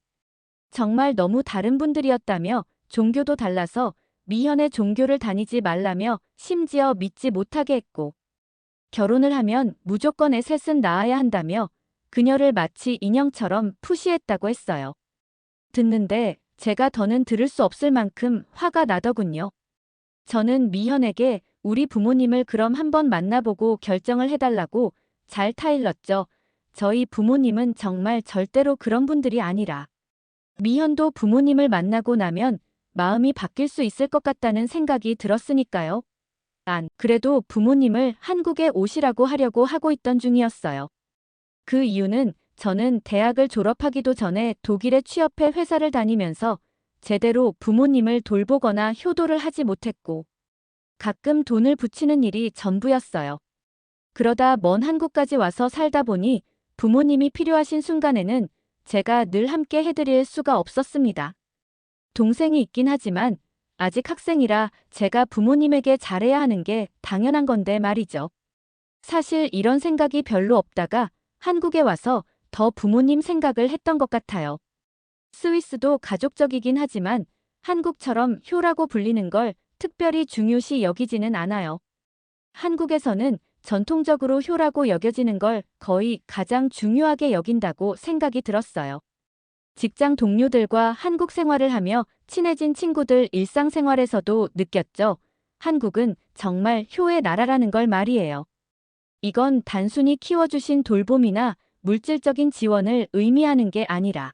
정말 너무 다른 분들이었다며 종교도 달라서 미현의 종교를 다니지 말라며 심지어 믿지 못하게 했고 결혼을 하면 무조건 애 셋은 낳아야 한다며 그녀를 마치 인형처럼 푸시했다고 했어요. 듣는데 제가 더는 들을 수 없을 만큼 화가 나더군요. 저는 미현에게 우리 부모님을 그럼 한번 만나보고 결정을 해달라고 잘 타일렀죠. 저희 부모님은 정말 절대로 그런 분들이 아니라 미현도 부모님을 만나고 나면 마음이 바뀔 수 있을 것 같다는 생각이 들었으니까요. 그래도 부모님을 한국에 오시라고 하려고 하고 있던 중이었어요. 그 이유는 저는 대학을 졸업하기도 전에 독일에 취업해 회사를 다니면서 제대로 부모님을 돌보거나 효도를 하지 못했고 가끔 돈을 붙이는 일이 전부였어요. 그러다 먼 한국까지 와서 살다 보니 부모님이 필요하신 순간에는 제가 늘 함께 해드릴 수가 없었습니다. 동생이 있긴 하지만 아직 학생이라 제가 부모님에게 잘해야 하는 게 당연한 건데 말이죠. 사실 이런 생각이 별로 없다가 한국에 와서 더 부모님 생각을 했던 것 같아요. 스위스도 가족적이긴 하지만 한국처럼 효라고 불리는 걸 특별히 중요시 여기지는 않아요. 한국에서는 전통적으로 효라고 여겨지는 걸 거의 가장 중요하게 여긴다고 생각이 들었어요. 직장 동료들과 한국 생활을 하며 친해진 친구들 일상생활에서도 느꼈죠. 한국은 정말 효의 나라라는 걸 말이에요. 이건 단순히 키워주신 돌봄이나 물질적인 지원을 의미하는 게 아니라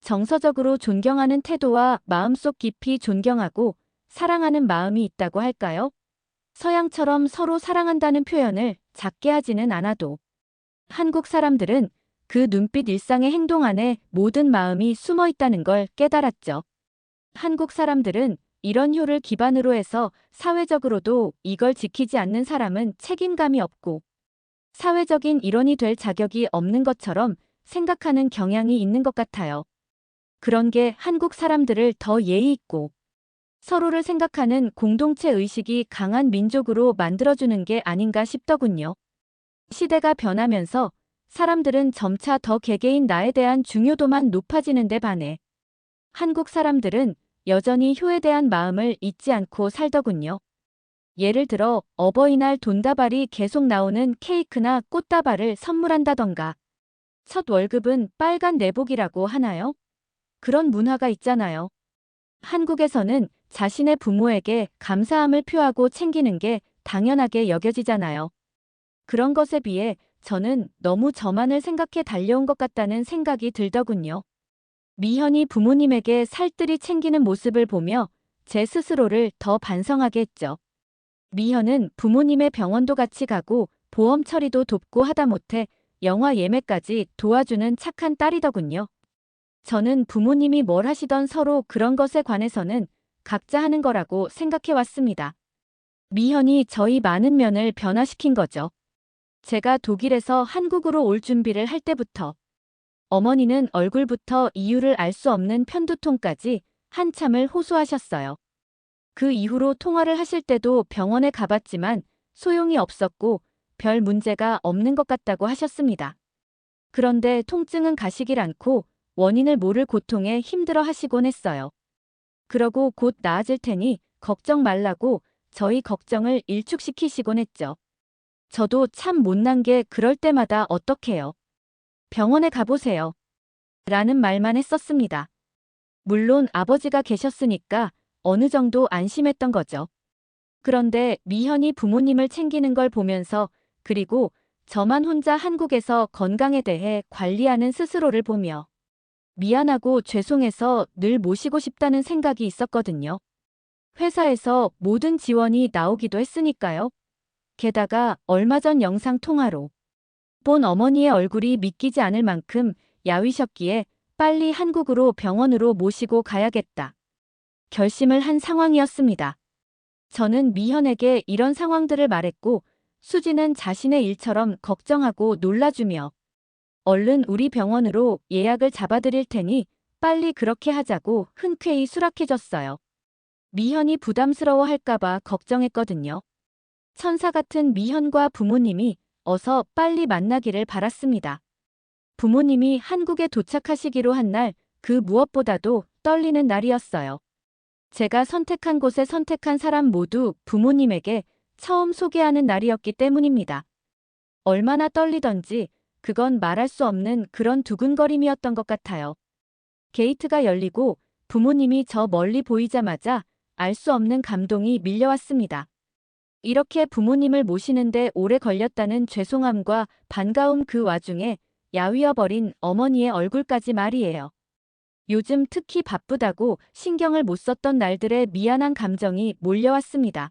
정서적으로 존경하는 태도와 마음속 깊이 존경하고 사랑하는 마음이 있다고 할까요? 서양처럼 서로 사랑한다는 표현을 작게 하지는 않아도 한국 사람들은 그 눈빛 일상의 행동 안에 모든 마음이 숨어 있다는 걸 깨달았죠. 한국 사람들은 이런 효를 기반으로 해서 사회적으로도 이걸 지키지 않는 사람은 책임감이 없고 사회적인 일원이 될 자격이 없는 것처럼 생각하는 경향이 있는 것 같아요. 그런 게 한국 사람들을 더 예의 있고 서로를 생각하는 공동체 의식이 강한 민족으로 만들어주는 게 아닌가 싶더군요. 시대가 변하면서 사람들은 점차 더 개개인 나에 대한 중요도만 높아지는 데 반해 한국 사람들은 여전히 효에 대한 마음을 잊지 않고 살더군요. 예를 들어 어버이날 돈다발이 계속 나오는 케이크나 꽃다발을 선물한다던가 첫 월급은 빨간 내복이라고 하나요? 그런 문화가 있잖아요. 한국에서는 자신의 부모에게 감사함을 표하고 챙기는 게 당연하게 여겨지잖아요. 그런 것에 비해 저는 너무 저만을 생각해 달려온 것 같다는 생각이 들더군요. 미현이 부모님에게 살뜰히 챙기는 모습을 보며 제 스스로를 더 반성하게 했죠. 미현은 부모님의 병원도 같이 가고 보험 처리도 돕고 하다못해 영화 예매까지 도와주는 착한 딸이더군요. 저는 부모님이 뭘 하시던 서로 그런 것에 관해서는 각자 하는 거라고 생각해 왔습니다. 미현이 저희 많은 면을 변화시킨 거죠. 제가 독일에서 한국으로 올 준비를 할 때부터 어머니는 얼굴부터 이유를 알 수 없는 편두통까지 한참을 호소하셨어요. 그 이후로 통화를 하실 때도 병원에 가봤지만 소용이 없었고 별 문제가 없는 것 같다고 하셨습니다. 그런데 통증은 가시질 않고 원인을 모를 고통에 힘들어 하시곤 했어요. 그러고 곧 나아질 테니 걱정 말라고 저희 걱정을 일축시키시곤 했죠. 저도 참 못난 게 그럴 때마다 어떡해요. 병원에 가보세요. 라는 말만 했었습니다. 물론 아버지가 계셨으니까 어느 정도 안심했던 거죠. 그런데 미현이 부모님을 챙기는 걸 보면서 그리고 저만 혼자 한국에서 건강에 대해 관리하는 스스로를 보며 미안하고 죄송해서 늘 모시고 싶다는 생각이 있었거든요. 회사에서 모든 지원이 나오기도 했으니까요. 게다가 얼마 전 영상 통화로 본 어머니의 얼굴이 믿기지 않을 만큼 야위셨기에 빨리 한국으로 병원으로 모시고 가야겠다. 결심을 한 상황이었습니다. 저는 미현에게 이런 상황들을 말했고 수지는 자신의 일처럼 걱정하고 놀라주며 얼른 우리 병원으로 예약을 잡아드릴 테니 빨리 그렇게 하자고 흔쾌히 수락해줬어요. 미현이 부담스러워할까봐 걱정했거든요. 천사 같은 미현과 부모님이 어서 빨리 만나기를 바랐습니다. 부모님이 한국에 도착하시기로 한 날, 그 무엇보다도 떨리는 날이었어요. 제가 선택한 곳에 선택한 사람 모두 부모님에게 처음 소개하는 날이었기 때문입니다. 얼마나 떨리던지 그건 말할 수 없는 그런 두근거림이었던 것 같아요. 게이트가 열리고 부모님이 저 멀리 보이자마자 알 수 없는 감동이 밀려왔습니다. 이렇게 부모님을 모시는데 오래 걸렸다는 죄송함과 반가움 그 와중에 야위어버린 어머니의 얼굴까지 말이에요. 요즘 특히 바쁘다고 신경을 못 썼던 날들의 미안한 감정이 몰려왔습니다.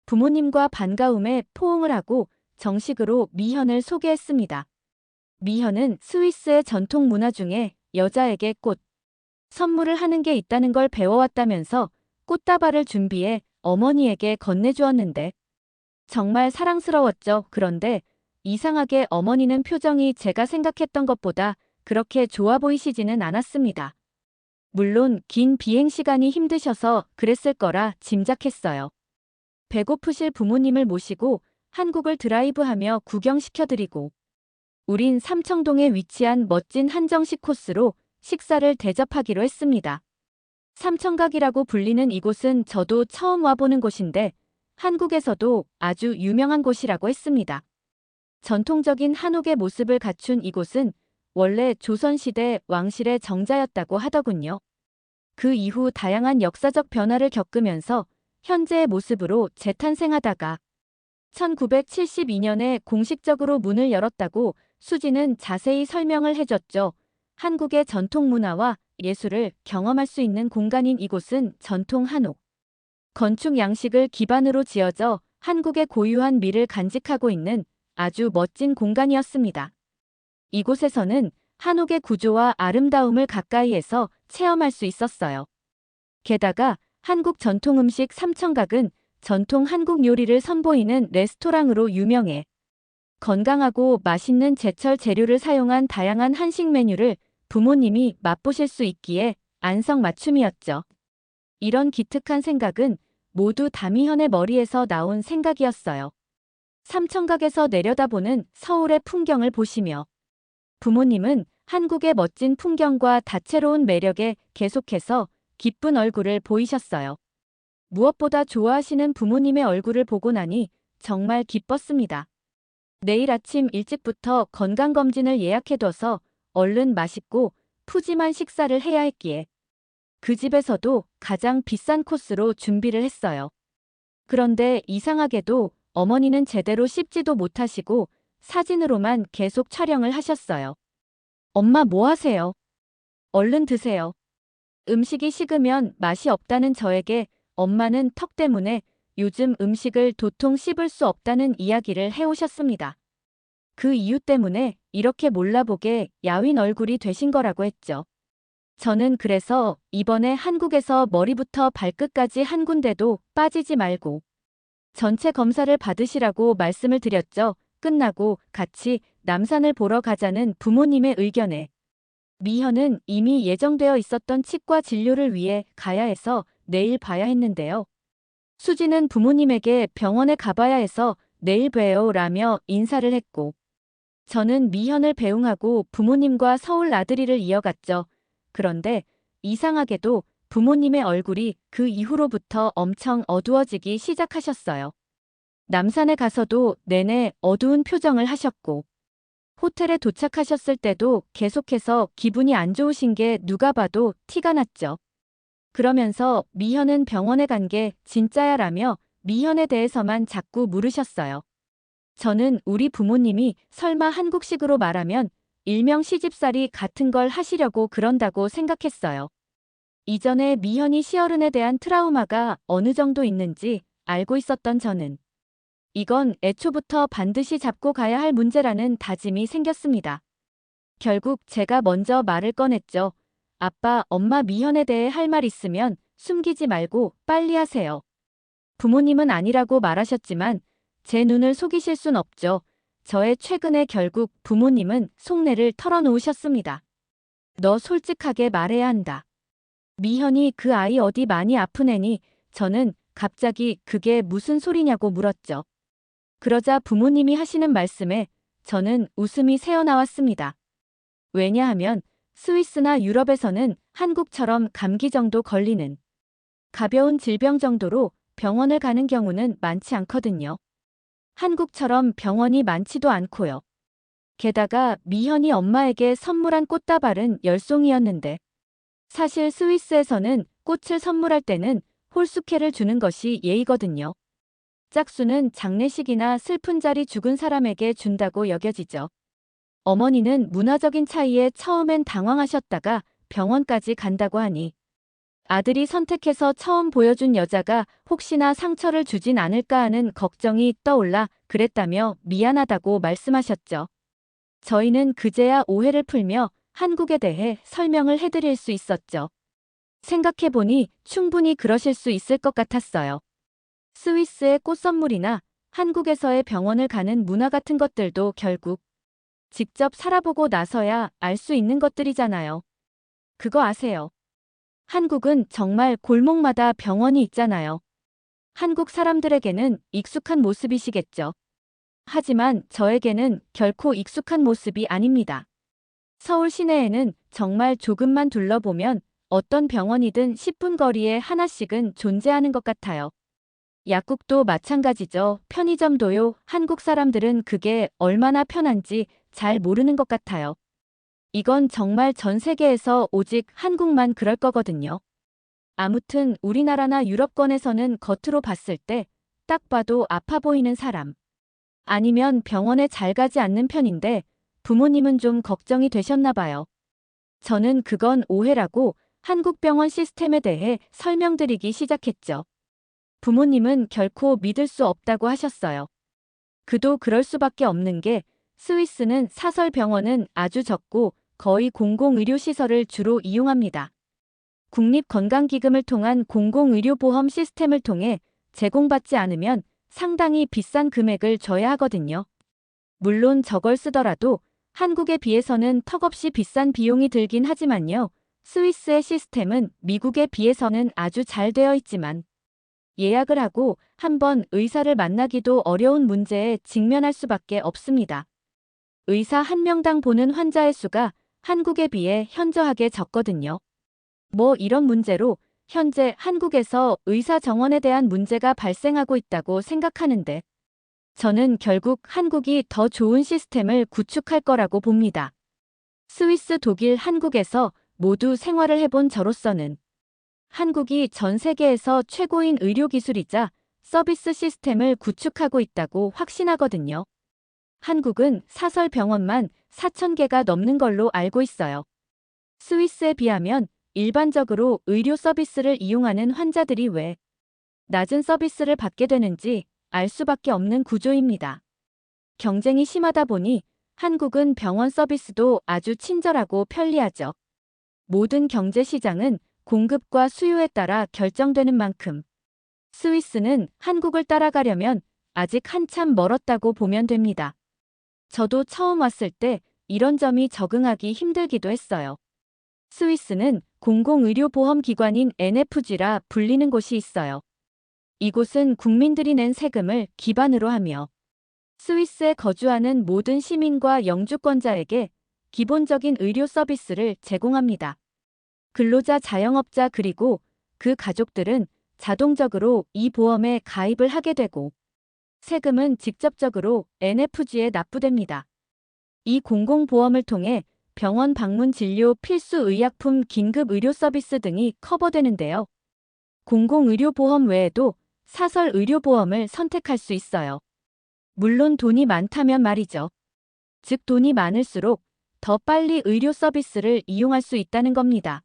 부모님과 반가움에 포옹을 하고 정식으로 미현을 소개했습니다. 미현은 스위스의 전통 문화 중에 여자에게 꽃 선물을 하는 게 있다는 걸 배워왔다면서 꽃다발을 준비해 어머니에게 건네주었는데 정말 사랑스러웠죠. 그런데 이상하게 어머니는 표정이 제가 생각했던 것보다 그렇게 좋아 보이시지는 않았습니다. 물론 긴 비행 시간이 힘드셔서 그랬을 거라 짐작했어요. 배고프실 부모님을 모시고 한국을 드라이브하며 구경시켜드리고 우린 삼청동에 위치한 멋진 한정식 코스로 식사를 대접하기로 했습니다. 삼청각이라고 불리는 이곳은 저도 처음 와보는 곳인데 한국에서도 아주 유명한 곳이라고 했습니다. 전통적인 한옥의 모습을 갖춘 이곳은 원래 조선시대 왕실의 정자였다고 하더군요. 그 이후 다양한 역사적 변화를 겪으면서 현재의 모습으로 재탄생하다가 1972년에 공식적으로 문을 열었다고 수지는 자세히 설명을 해줬죠. 한국의 전통 문화와 예술을 경험할 수 있는 공간인 이곳은 전통 한옥 건축 양식을 기반으로 지어져 한국의 고유한 미를 간직하고 있는 아주 멋진 공간이었습니다. 이곳에서는 한옥의 구조와 아름다움을 가까이에서 체험할 수 있었어요. 게다가 한국 전통 음식 삼청각은 전통 한국 요리를 선보이는 레스토랑으로 유명해 건강하고 맛있는 제철 재료를 사용한 다양한 한식 메뉴를 부모님이 맛보실 수 있기에 안성맞춤이었죠. 이런 기특한 생각은 모두 다미현의 머리에서 나온 생각이었어요. 삼청각에서 내려다보는 서울의 풍경을 보시며 부모님은 한국의 멋진 풍경과 다채로운 매력에 계속해서 기쁜 얼굴을 보이셨어요. 무엇보다 좋아하시는 부모님의 얼굴을 보고 나니 정말 기뻤습니다. 내일 아침 일찍부터 건강검진을 예약해둬서 얼른 맛있고 푸짐한 식사를 해야 했기에 그 집에서도 가장 비싼 코스로 준비를 했어요. 그런데 이상하게도 어머니는 제대로 씹지도 못하시고 사진으로만 계속 촬영을 하셨어요. 엄마 뭐 하세요? 얼른 드세요. 음식이 식으면 맛이 없다는 저에게 엄마는 턱 때문에 요즘 음식을 도통 씹을 수 없다는 이야기를 해오셨습니다. 그 이유 때문에 이렇게 몰라보게 야윈 얼굴이 되신 거라고 했죠. 저는 그래서 이번에 한국에서 머리부터 발끝까지 한 군데도 빠지지 말고 전체 검사를 받으시라고 말씀을 드렸죠. 끝나고 같이 남산을 보러 가자는 부모님의 의견에 미현은 이미 예정되어 있었던 치과 진료를 위해 가야 해서 내일 봐야 했는데요. 수지는 부모님에게 병원에 가봐야 해서 내일 봬요 라며 인사를 했고 저는 미현을 배웅하고 부모님과 서울 나들이를 이어갔죠. 그런데 이상하게도 부모님의 얼굴이 그 이후로부터 엄청 어두워지기 시작하셨어요. 남산에 가서도 내내 어두운 표정을 하셨고 호텔에 도착하셨을 때도 계속해서 기분이 안 좋으신 게 누가 봐도 티가 났죠. 그러면서 미현은 병원에 간 게 진짜야 라며 미현에 대해서만 자꾸 물으셨어요. 저는 우리 부모님이 설마 한국식으로 말하면 일명 시집살이 같은 걸 하시려고 그런다고 생각했어요. 이전에 미현이 시어른에 대한 트라우마가 어느 정도 있는지 알고 있었던 저는 이건 애초부터 반드시 잡고 가야 할 문제라는 다짐이 생겼습니다. 결국 제가 먼저 말을 꺼냈죠. 아빠, 엄마 미현에 대해 할 말 있으면 숨기지 말고 빨리 하세요. 부모님은 아니라고 말하셨지만 제 눈을 속이실 순 없죠. 저의 최근에 결국 부모님은 속내를 털어놓으셨습니다. 너 솔직하게 말해야 한다. 미현이 그 아이 어디 많이 아픈 애니? 저는 갑자기 그게 무슨 소리냐고 물었죠. 그러자 부모님이 하시는 말씀에 저는 웃음이 새어나왔습니다. 왜냐하면 스위스나 유럽에서는 한국처럼 감기 정도 걸리는 가벼운 질병 정도로 병원을 가는 경우는 많지 않거든요. 한국처럼 병원이 많지도 않고요. 게다가 미현이 엄마에게 선물한 꽃다발은 10송이였는데 사실 스위스에서는 꽃을 선물할 때는 홀수케를 주는 것이 예의거든요. 짝수는 장례식이나 슬픈 자리 죽은 사람에게 준다고 여겨지죠. 어머니는 문화적인 차이에 처음엔 당황하셨다가 병원까지 간다고 하니 아들이 선택해서 처음 보여준 여자가 혹시나 상처를 주진 않을까 하는 걱정이 떠올라 그랬다며 미안하다고 말씀하셨죠. 저희는 그제야 오해를 풀며 한국에 대해 설명을 해드릴 수 있었죠. 생각해보니 충분히 그러실 수 있을 것 같았어요. 스위스의 꽃 선물이나 한국에서의 병원을 가는 문화 같은 것들도 결국 직접 살아보고 나서야 알 수 있는 것들이잖아요. 그거 아세요? 한국은 정말 골목마다 병원이 있잖아요. 한국 사람들에게는 익숙한 모습이시겠죠. 하지만 저에게는 결코 익숙한 모습이 아닙니다. 서울 시내에는 정말 조금만 둘러보면 어떤 병원이든 10분 거리에 하나씩은 존재하는 것 같아요. 약국도 마찬가지죠. 편의점도요. 한국 사람들은 그게 얼마나 편한지 잘 모르는 것 같아요. 이건 정말 전 세계에서 오직 한국만 그럴 거거든요. 아무튼 우리나라나 유럽권에서는 겉으로 봤을 때 딱 봐도 아파 보이는 사람. 아니면 병원에 잘 가지 않는 편인데 부모님은 좀 걱정이 되셨나 봐요. 저는 그건 오해라고 한국 병원 시스템에 대해 설명드리기 시작했죠. 부모님은 결코 믿을 수 없다고 하셨어요. 그도 그럴 수밖에 없는 게 스위스는 사설 병원은 아주 적고 거의 공공의료시설을 주로 이용합니다. 국립건강기금을 통한 공공의료보험 시스템을 통해 제공받지 않으면 상당히 비싼 금액을 져야 하거든요. 물론 저걸 쓰더라도 한국에 비해서는 턱없이 비싼 비용이 들긴 하지만요. 스위스의 시스템은 미국에 비해서는 아주 잘 되어 있지만 예약을 하고 한번 의사를 만나기도 어려운 문제에 직면할 수밖에 없습니다. 의사 한 명당 보는 환자의 수가 한국에 비해 현저하게 적거든요. 뭐 이런 문제로 현재 한국에서 의사 정원에 대한 문제가 발생하고 있다고 생각하는데 저는 결국 한국이 더 좋은 시스템을 구축할 거라고 봅니다. 스위스, 독일, 한국에서 모두 생활을 해본 저로서는 한국이 전 세계에서 최고인 의료기술이자 서비스 시스템을 구축하고 있다고 확신하거든요. 한국은 사설 병원만 4,000개가 넘는 걸로 알고 있어요. 스위스에 비하면 일반적으로 의료 서비스를 이용하는 환자들이 왜 낮은 서비스를 받게 되는지 알 수밖에 없는 구조입니다. 경쟁이 심하다 보니 한국은 병원 서비스도 아주 친절하고 편리하죠. 모든 경제 시장은 공급과 수요에 따라 결정되는 만큼 스위스는 한국을 따라가려면 아직 한참 멀었다고 보면 됩니다. 저도 처음 왔을 때 이런 점이 적응하기 힘들기도 했어요. 스위스는 공공의료보험기관인 NFG라 불리는 곳이 있어요. 이곳은 국민들이 낸 세금을 기반으로 하며 스위스에 거주하는 모든 시민과 영주권자에게 기본적인 의료 서비스를 제공합니다. 근로자, 자영업자 그리고 그 가족들은 자동적으로 이 보험에 가입을 하게 되고 세금은 직접적으로 NFG에 납부됩니다. 이 공공보험을 통해 병원 방문 진료, 필수 의약품, 긴급 의료 서비스 등이 커버되는데요. 공공의료보험 외에도 사설 의료보험을 선택할 수 있어요. 물론 돈이 많다면 말이죠. 즉 돈이 많을수록 더 빨리 의료 서비스를 이용할 수 있다는 겁니다.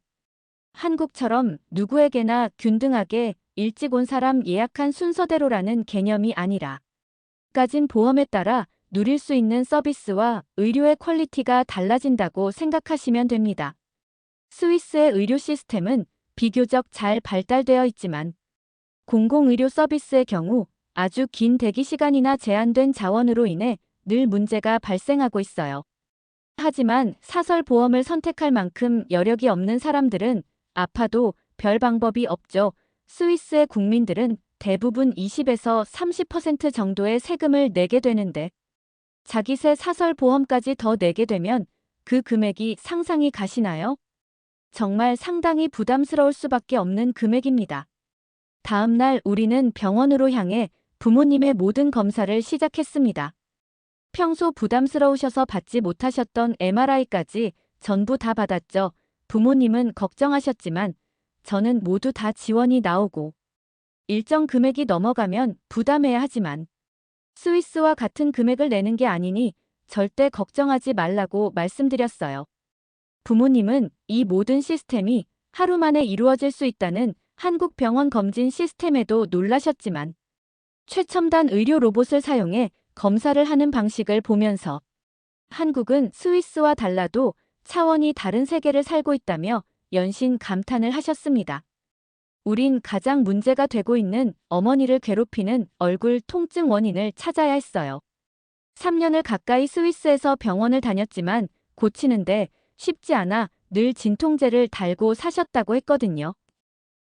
한국처럼 누구에게나 균등하게 일찍 온 사람 예약한 순서대로라는 개념이 아니라 가진 보험에 따라 누릴 수 있는 서비스와 의료의 퀄리티가 달라진다고 생각하시면 됩니다. 스위스의 의료 시스템은 비교적 잘 발달되어 있지만 공공의료 서비스의 경우 아주 긴 대기 시간이나 제한된 자원으로 인해 늘 문제가 발생하고 있어요. 하지만 사설보험을 선택할 만큼 여력이 없는 사람들은 아파도 별 방법이 없죠. 스위스의 국민들은 대부분 20에서 30% 정도의 세금을 내게 되는데 자기세 사설보험까지 더 내게 되면 그 금액이 상상이 가시나요? 정말 상당히 부담스러울 수밖에 없는 금액입니다. 다음 날 우리는 병원으로 향해 부모님의 모든 검사를 시작했습니다. 평소 부담스러우셔서 받지 못하셨던 MRI까지 전부 다 받았죠. 부모님은 걱정하셨지만 저는 모두 다 지원이 나오고 일정 금액이 넘어가면 부담해야 하지만 스위스와 같은 금액을 내는 게 아니니 절대 걱정하지 말라고 말씀드렸어요. 부모님은 이 모든 시스템이 하루 만에 이루어질 수 있다는 한국 병원 검진 시스템에도 놀라셨지만 최첨단 의료 로봇을 사용해 검사를 하는 방식을 보면서 한국은 스위스와 달라도 차원이 다른 세계를 살고 있다며 연신 감탄을 하셨습니다. 우린 가장 문제가 되고 있는 어머니를 괴롭히는 얼굴 통증 원인을 찾아야 했어요. 3년을 가까이 스위스에서 병원을 다녔지만 고치는데 쉽지 않아 늘 진통제를 달고 사셨다고 했거든요.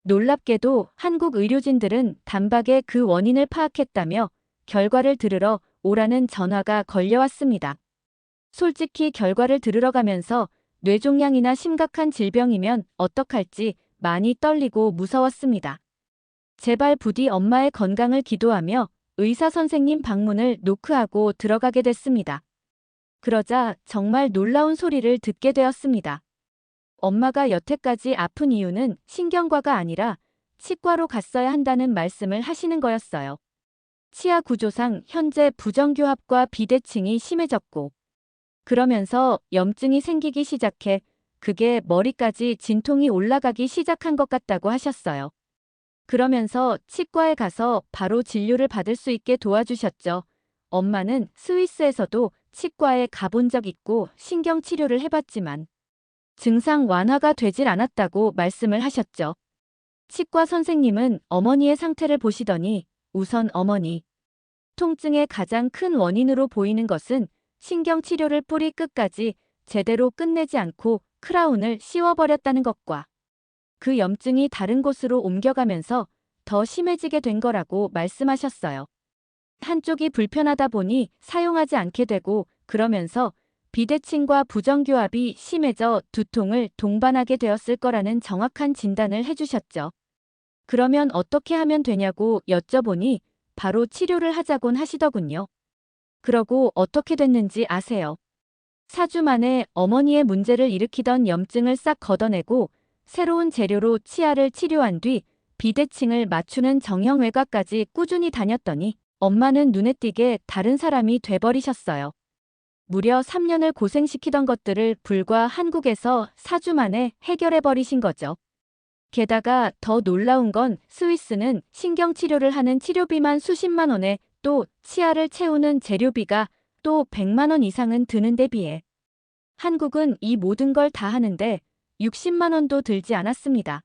놀랍게도 한국 의료진들은 단박에 그 원인을 파악했다며 결과를 들으러 오라는 전화가 걸려왔습니다. 솔직히 결과를 들으러 가면서 뇌종양이나 심각한 질병이면 어떡할지 많이 떨리고 무서웠습니다. 제발 부디 엄마의 건강을 기도하며 의사 선생님 방문을 노크하고 들어가게 됐습니다. 그러자 정말 놀라운 소리를 듣게 되었습니다. 엄마가 여태까지 아픈 이유는 신경과가 아니라 치과로 갔어야 한다는 말씀을 하시는 거였어요. 치아 구조상 현재 부정교합과 비대칭이 심해졌고 그러면서 염증이 생기기 시작해 그게 머리까지 진통이 올라가기 시작한 것 같다고 하셨어요. 그러면서 치과에 가서 바로 진료를 받을 수 있게 도와주셨죠. 엄마는 스위스에서도 치과에 가본 적 있고 신경치료를 해봤지만 증상 완화가 되질 않았다고 말씀을 하셨죠. 치과 선생님은 어머니의 상태를 보시더니 우선 어머니 통증의 가장 큰 원인으로 보이는 것은 신경치료를 뿌리 끝까지 제대로 끝내지 않고 크라운을 씌워버렸다는 것과 그 염증이 다른 곳으로 옮겨가면서 더 심해지게 된 거라고 말씀하셨어요. 한쪽이 불편하다 보니 사용하지 않게 되고 그러면서 비대칭과 부정교합이 심해져 두통을 동반하게 되었을 거라는 정확한 진단을 해주셨죠. 그러면 어떻게 하면 되냐고 여쭤보니 바로 치료를 하자곤 하시더군요. 그러고 어떻게 됐는지 아세요? 4주 만에 어머니의 문제를 일으키던 염증을 싹 걷어내고 새로운 재료로 치아를 치료한 뒤 비대칭을 맞추는 정형외과까지 꾸준히 다녔더니 엄마는 눈에 띄게 다른 사람이 돼버리셨어요. 무려 3년을 고생시키던 것들을 불과 한국에서 4주 만에 해결해버리신 거죠. 게다가 더 놀라운 건 스위스는 신경치료를 하는 치료비만 수십만 원에 또 치아를 채우는 재료비가 또 100만 원 이상은 드는 데 비해 한국은 이 모든 걸 다 하는데 60만 원도 들지 않았습니다.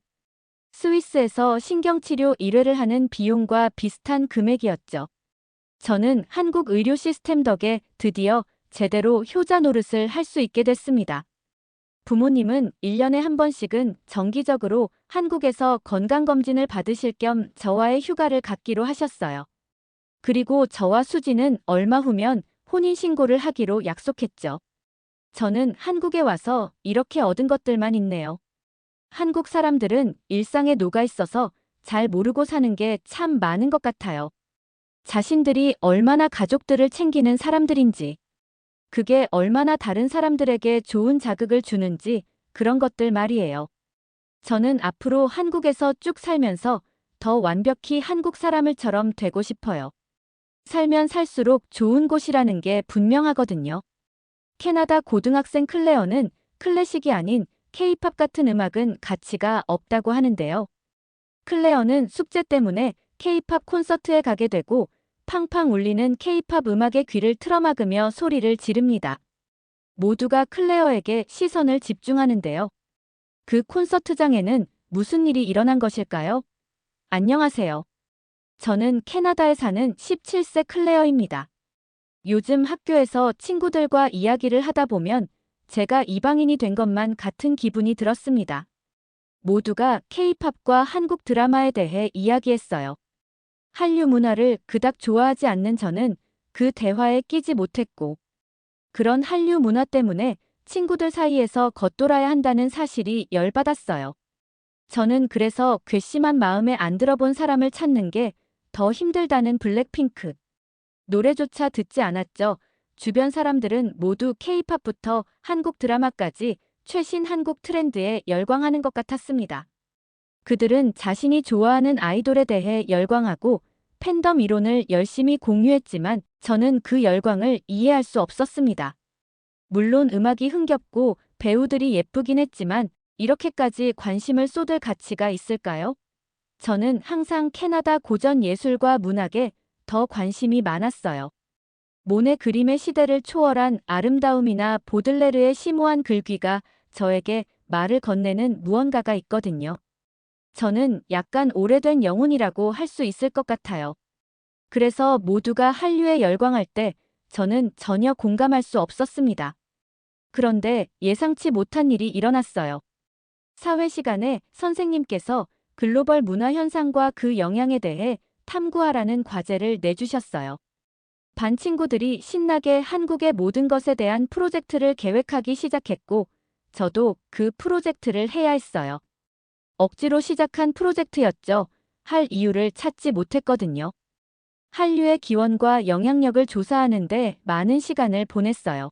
스위스에서 신경치료 1회를 하는 비용과 비슷한 금액이었죠. 저는 한국 의료 시스템 덕에 드디어 제대로 효자 노릇을 할 수 있게 됐습니다. 부모님은 1년에 한 번씩은 정기적으로 한국에서 건강검진을 받으실 겸 저와의 휴가를 갖기로 하셨어요. 그리고 저와 수지는 얼마 후면 혼인신고를 하기로 약속했죠. 저는 한국에 와서 이렇게 얻은 것들만 있네요. 한국 사람들은 일상에 녹아 있어서 잘 모르고 사는 게 참 많은 것 같아요. 자신들이 얼마나 가족들을 챙기는 사람들인지, 그게 얼마나 다른 사람들에게 좋은 자극을 주는지 그런 것들 말이에요. 저는 앞으로 한국에서 쭉 살면서 더 완벽히 한국 사람을처럼 되고 싶어요. 살면 살수록 좋은 곳이라는 게 분명하거든요. 캐나다 고등학생 클레어는 클래식이 아닌 K-팝 같은 음악은 가치가 없다고 하는데요. 클레어는 숙제 때문에 K-팝 콘서트에 가게 되고 팡팡 울리는 K-팝 음악에 귀를 틀어막으며 소리를 지릅니다. 모두가 클레어에게 시선을 집중하는데요. 그 콘서트장에는 무슨 일이 일어난 것일까요? 안녕하세요. 저는 캐나다에 사는 17세 클레어입니다. 요즘 학교에서 친구들과 이야기를 하다 보면 제가 이방인이 된 것만 같은 기분이 들었습니다. 모두가 K-팝과 한국 드라마에 대해 이야기했어요. 한류 문화를 그닥 좋아하지 않는 저는 그 대화에 끼지 못했고, 그런 한류 문화 때문에 친구들 사이에서 겉돌아야 한다는 사실이 열받았어요. 저는 그래서 괘씸한 마음에 안 들어본 사람을 찾는 게 더 힘들다는 블랙핑크. 노래조차 듣지 않았죠. 주변 사람들은 모두 K-팝부터 한국 드라마까지 최신 한국 트렌드에 열광하는 것 같았습니다. 그들은 자신이 좋아하는 아이돌에 대해 열광하고 팬덤 이론을 열심히 공유했지만 저는 그 열광을 이해할 수 없었습니다. 물론 음악이 흥겹고 배우들이 예쁘긴 했지만 이렇게까지 관심을 쏟을 가치가 있을까요? 저는 항상 캐나다 고전 예술과 문학에 더 관심이 많았어요. 모네 그림의 시대를 초월한 아름다움이나 보들레르의 심오한 글귀가 저에게 말을 건네는 무언가가 있거든요. 저는 약간 오래된 영혼이라고 할 수 있을 것 같아요. 그래서 모두가 한류에 열광할 때 저는 전혀 공감할 수 없었습니다. 그런데 예상치 못한 일이 일어났어요. 사회 시간에 선생님께서 글로벌 문화 현상과 그 영향에 대해 탐구하라는 과제를 내주셨어요. 반 친구들이 신나게 한국의 모든 것에 대한 프로젝트를 계획하기 시작했고, 저도 그 프로젝트를 해야 했어요. 억지로 시작한 프로젝트였죠. 할 이유를 찾지 못했거든요. 한류의 기원과 영향력을 조사하는데 많은 시간을 보냈어요.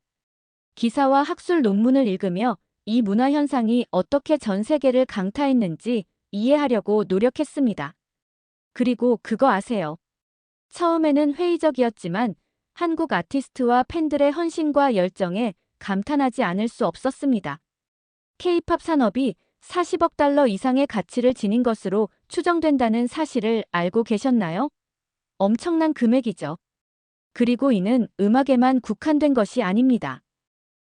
기사와 학술 논문을 읽으며 이 문화 현상이 어떻게 전 세계를 강타했는지 이해하려고 노력했습니다. 그리고 그거 아세요? 처음에는 회의적이었지만 한국 아티스트와 팬들의 헌신과 열정에 감탄하지 않을 수 없었습니다. K-팝 산업이 40억 달러 이상의 가치를 지닌 것으로 추정된다는 사실을 알고 계셨나요? 엄청난 금액이죠. 그리고 이는 음악에만 국한된 것이 아닙니다.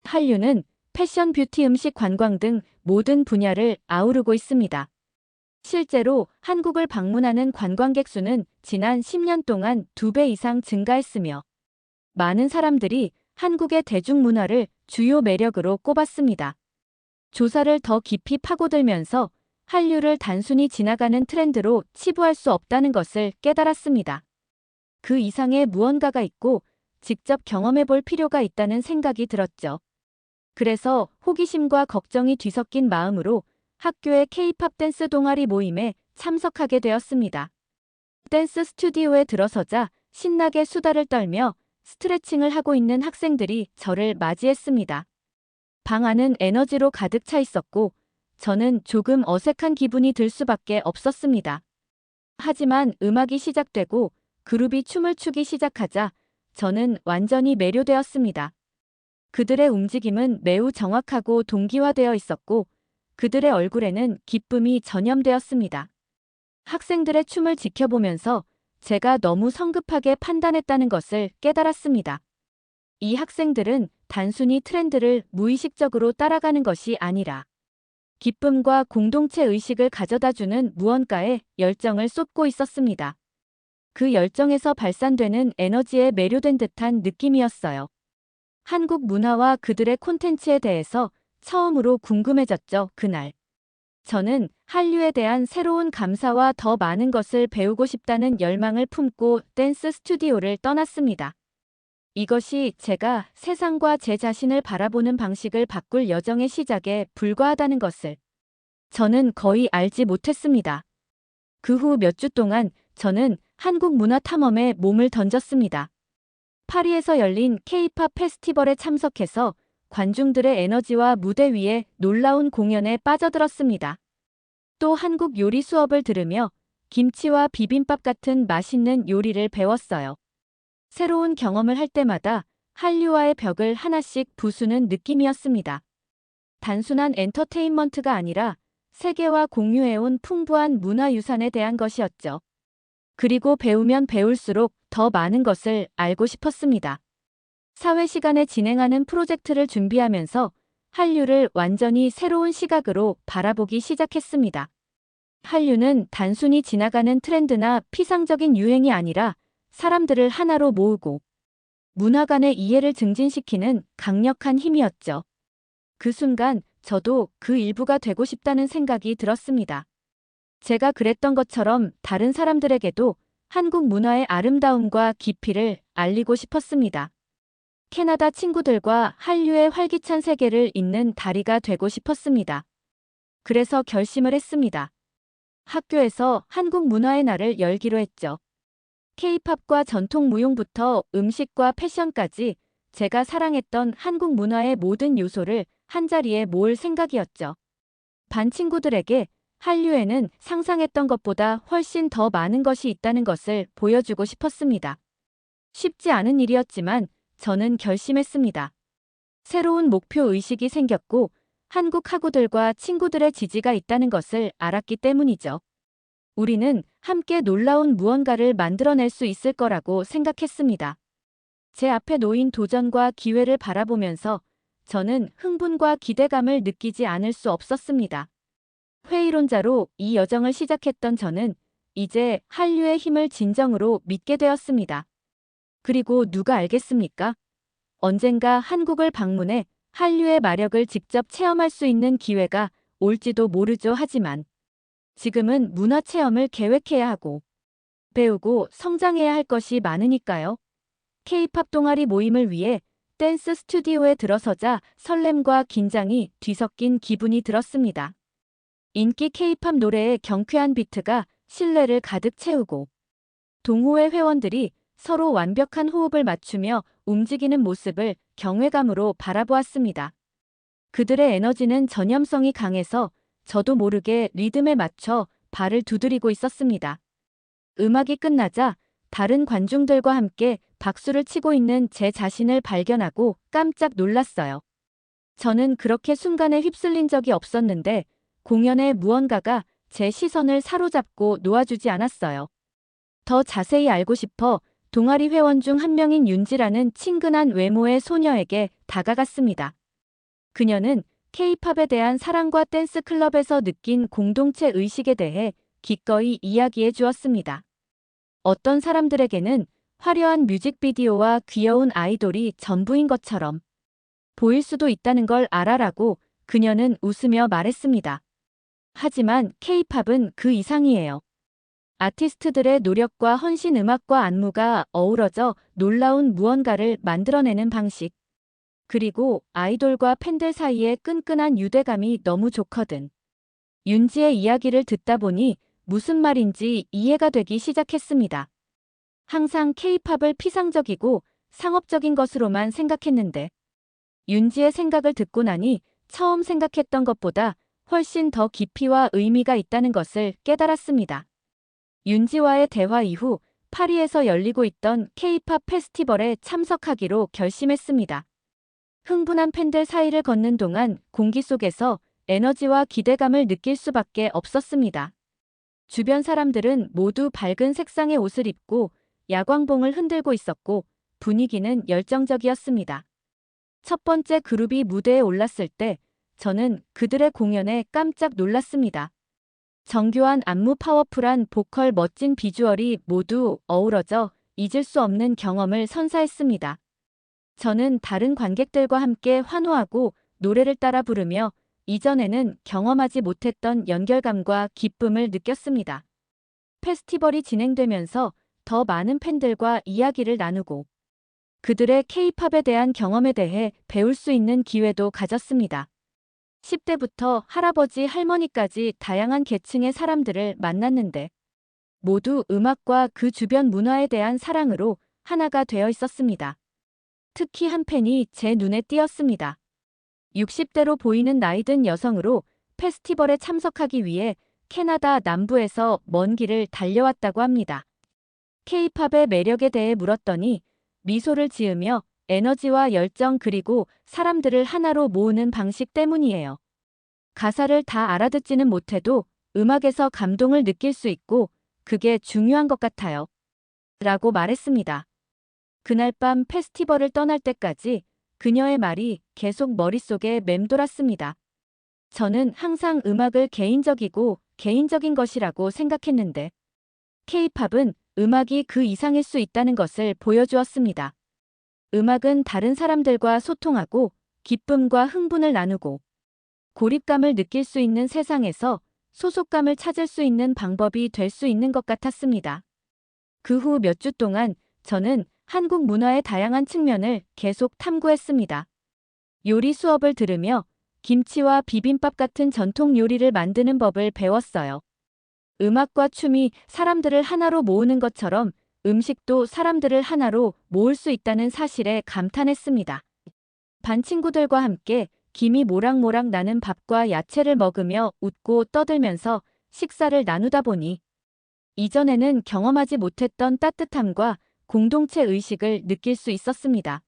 한류는 패션, 뷰티, 음식, 관광 등 모든 분야를 아우르고 있습니다. 실제로 한국을 방문하는 관광객 수는 지난 10년 동안 2배 이상 증가했으며 많은 사람들이 한국의 대중문화를 주요 매력으로 꼽았습니다. 조사를 더 깊이 파고들면서 한류를 단순히 지나가는 트렌드로 치부할 수 없다는 것을 깨달았습니다. 그 이상의 무언가가 있고 직접 경험해 볼 필요가 있다는 생각이 들었죠. 그래서 호기심과 걱정이 뒤섞인 마음으로 학교의 K-팝 댄스 동아리 모임에 참석하게 되었습니다. 댄스 스튜디오에 들어서자 신나게 수다를 떨며 스트레칭을 하고 있는 학생들이 저를 맞이했습니다. 방 안은 에너지로 가득 차 있었고 저는 조금 어색한 기분이 들 수밖에 없었습니다. 하지만 음악이 시작되고 그룹이 춤을 추기 시작하자 저는 완전히 매료되었습니다. 그들의 움직임은 매우 정확하고 동기화되어 있었고 그들의 얼굴에는 기쁨이 전염되었습니다. 학생들의 춤을 지켜보면서 제가 너무 성급하게 판단했다는 것을 깨달았습니다. 이 학생들은 단순히 트렌드를 무의식적으로 따라가는 것이 아니라 기쁨과 공동체 의식을 가져다주는 무언가에 열정을 쏟고 있었습니다. 그 열정에서 발산되는 에너지에 매료된 듯한 느낌이었어요. 한국 문화와 그들의 콘텐츠에 대해서 처음으로 궁금해졌죠, 그날. 저는 한류에 대한 새로운 감사와 더 많은 것을 배우고 싶다는 열망을 품고 댄스 스튜디오를 떠났습니다. 이것이 제가 세상과 제 자신을 바라보는 방식을 바꿀 여정의 시작에 불과하다는 것을 저는 거의 알지 못했습니다. 그 후 몇 주 동안 저는 한국 문화 탐험에 몸을 던졌습니다. 파리에서 열린 K-팝 페스티벌에 참석해서 관중들의 에너지와 무대 위에 놀라운 공연에 빠져들었습니다. 또 한국 요리 수업을 들으며 김치와 비빔밥 같은 맛있는 요리를 배웠어요. 새로운 경험을 할 때마다 한류와의 벽을 하나씩 부수는 느낌이었습니다. 단순한 엔터테인먼트가 아니라 세계와 공유해온 풍부한 문화유산에 대한 것이었죠. 그리고 배우면 배울수록 더 많은 것을 알고 싶었습니다. 사회 시간에 진행하는 프로젝트를 준비하면서 한류를 완전히 새로운 시각으로 바라보기 시작했습니다. 한류는 단순히 지나가는 트렌드나 피상적인 유행이 아니라 사람들을 하나로 모으고 문화 간의 이해를 증진시키는 강력한 힘이었죠. 그 순간 저도 그 일부가 되고 싶다는 생각이 들었습니다. 제가 그랬던 것처럼 다른 사람들에게도 한국 문화의 아름다움과 깊이를 알리고 싶었습니다. 캐나다 친구들과 한류의 활기찬 세계를 잇는 다리가 되고 싶었습니다. 그래서 결심을 했습니다. 학교에서 한국 문화의 날을 열기로 했죠. K-팝과 전통 무용부터 음식과 패션까지 제가 사랑했던 한국 문화의 모든 요소를 한자리에 모을 생각이었죠. 반 친구들에게 한류에는 상상했던 것보다 훨씬 더 많은 것이 있다는 것을 보여주고 싶었습니다. 쉽지 않은 일이었지만 저는 결심했습니다. 새로운 목표 의식이 생겼고 한국 학우들과 친구들의 지지가 있다는 것을 알았기 때문이죠. 우리는 함께 놀라운 무언가를 만들어낼 수 있을 거라고 생각했습니다. 제 앞에 놓인 도전과 기회를 바라보면서 저는 흥분과 기대감을 느끼지 않을 수 없었습니다. 회의론자로 이 여정을 시작했던 저는 이제 한류의 힘을 진정으로 믿게 되었습니다. 그리고 누가 알겠습니까? 언젠가 한국을 방문해 한류의 마력을 직접 체험할 수 있는 기회가 올지도 모르죠. 하지만 지금은 문화체험을 계획해야 하고 배우고 성장해야 할 것이 많으니까요. K-팝 동아리 모임을 위해 댄스 스튜디오에 들어서자 설렘과 긴장이 뒤섞인 기분이 들었습니다. 인기 K-팝 노래의 경쾌한 비트가 실내를 가득 채우고 동호회 회원들이 서로 완벽한 호흡을 맞추며 움직이는 모습을 경외감으로 바라보았습니다. 그들의 에너지는 전염성이 강해서 저도 모르게 리듬에 맞춰 발을 두드리고 있었습니다. 음악이 끝나자 다른 관중들과 함께 박수를 치고 있는 제 자신을 발견하고 깜짝 놀랐어요. 저는 그렇게 순간에 휩쓸린 적이 없었는데 공연의 무언가가 제 시선을 사로잡고 놓아주지 않았어요. 더 자세히 알고 싶어 동아리 회원 중 한 명인 윤지라는 친근한 외모의 소녀에게 다가갔습니다. 그녀는 K-팝에 대한 사랑과 댄스 클럽에서 느낀 공동체 의식에 대해 기꺼이 이야기해 주었습니다. 어떤 사람들에게는 화려한 뮤직비디오와 귀여운 아이돌이 전부인 것처럼 보일 수도 있다는 걸 알아라고 그녀는 웃으며 말했습니다. 하지만 K-팝은 그 이상이에요. 아티스트들의 노력과 헌신, 음악과 안무가 어우러져 놀라운 무언가를 만들어내는 방식. 그리고 아이돌과 팬들 사이의 끈끈한 유대감이 너무 좋거든. 윤지의 이야기를 듣다 보니 무슨 말인지 이해가 되기 시작했습니다. 항상 K-팝을 피상적이고 상업적인 것으로만 생각했는데 윤지의 생각을 듣고 나니 처음 생각했던 것보다 훨씬 더 깊이와 의미가 있다는 것을 깨달았습니다. 윤지와의 대화 이후 파리에서 열리고 있던 K-팝 페스티벌에 참석하기로 결심했습니다. 흥분한 팬들 사이를 걷는 동안 공기 속에서 에너지와 기대감을 느낄 수밖에 없었습니다. 주변 사람들은 모두 밝은 색상의 옷을 입고 야광봉을 흔들고 있었고 분위기는 열정적이었습니다. 첫 번째 그룹이 무대에 올랐을 때 저는 그들의 공연에 깜짝 놀랐습니다. 정교한 안무, 파워풀한 보컬, 멋진 비주얼이 모두 어우러져 잊을 수 없는 경험을 선사했습니다. 저는 다른 관객들과 함께 환호하고 노래를 따라 부르며 이전에는 경험하지 못했던 연결감과 기쁨을 느꼈습니다. 페스티벌이 진행되면서 더 많은 팬들과 이야기를 나누고 그들의 K-팝에 대한 경험에 대해 배울 수 있는 기회도 가졌습니다. 10대부터 할아버지, 할머니까지 다양한 계층의 사람들을 만났는데 모두 음악과 그 주변 문화에 대한 사랑으로 하나가 되어 있었습니다. 특히 한 팬이 제 눈에 띄었습니다. 60대로 보이는 나이든 여성으로 페스티벌에 참석하기 위해 캐나다 남부에서 먼 길을 달려왔다고 합니다. K-팝의 매력에 대해 물었더니 미소를 지으며 에너지와 열정 그리고 사람들을 하나로 모으는 방식 때문이에요. 가사를 다 알아듣지는 못해도 음악에서 감동을 느낄 수 있고 그게 중요한 것 같아요. 라고 말했습니다. 그날 밤 페스티벌을 떠날 때까지 그녀의 말이 계속 머릿속에 맴돌았습니다. 저는 항상 음악을 개인적인 것이라고 생각했는데 K-팝은 음악이 그 이상일 수 있다는 것을 보여주었습니다. 음악은 다른 사람들과 소통하고 기쁨과 흥분을 나누고 고립감을 느낄 수 있는 세상에서 소속감을 찾을 수 있는 방법이 될 수 있는 것 같았습니다. 그 후 몇 주 동안 저는 한국 문화의 다양한 측면을 계속 탐구했습니다. 요리 수업을 들으며 김치와 비빔밥 같은 전통 요리를 만드는 법을 배웠어요. 음악과 춤이 사람들을 하나로 모으는 것처럼 음식도 사람들을 하나로 모을 수 있다는 사실에 감탄했습니다. 반 친구들과 함께 김이 모락모락 나는 밥과 야채를 먹으며 웃고 떠들면서 식사를 나누다 보니 이전에는 경험하지 못했던 따뜻함과 공동체 의식을 느낄 수 있었습니다.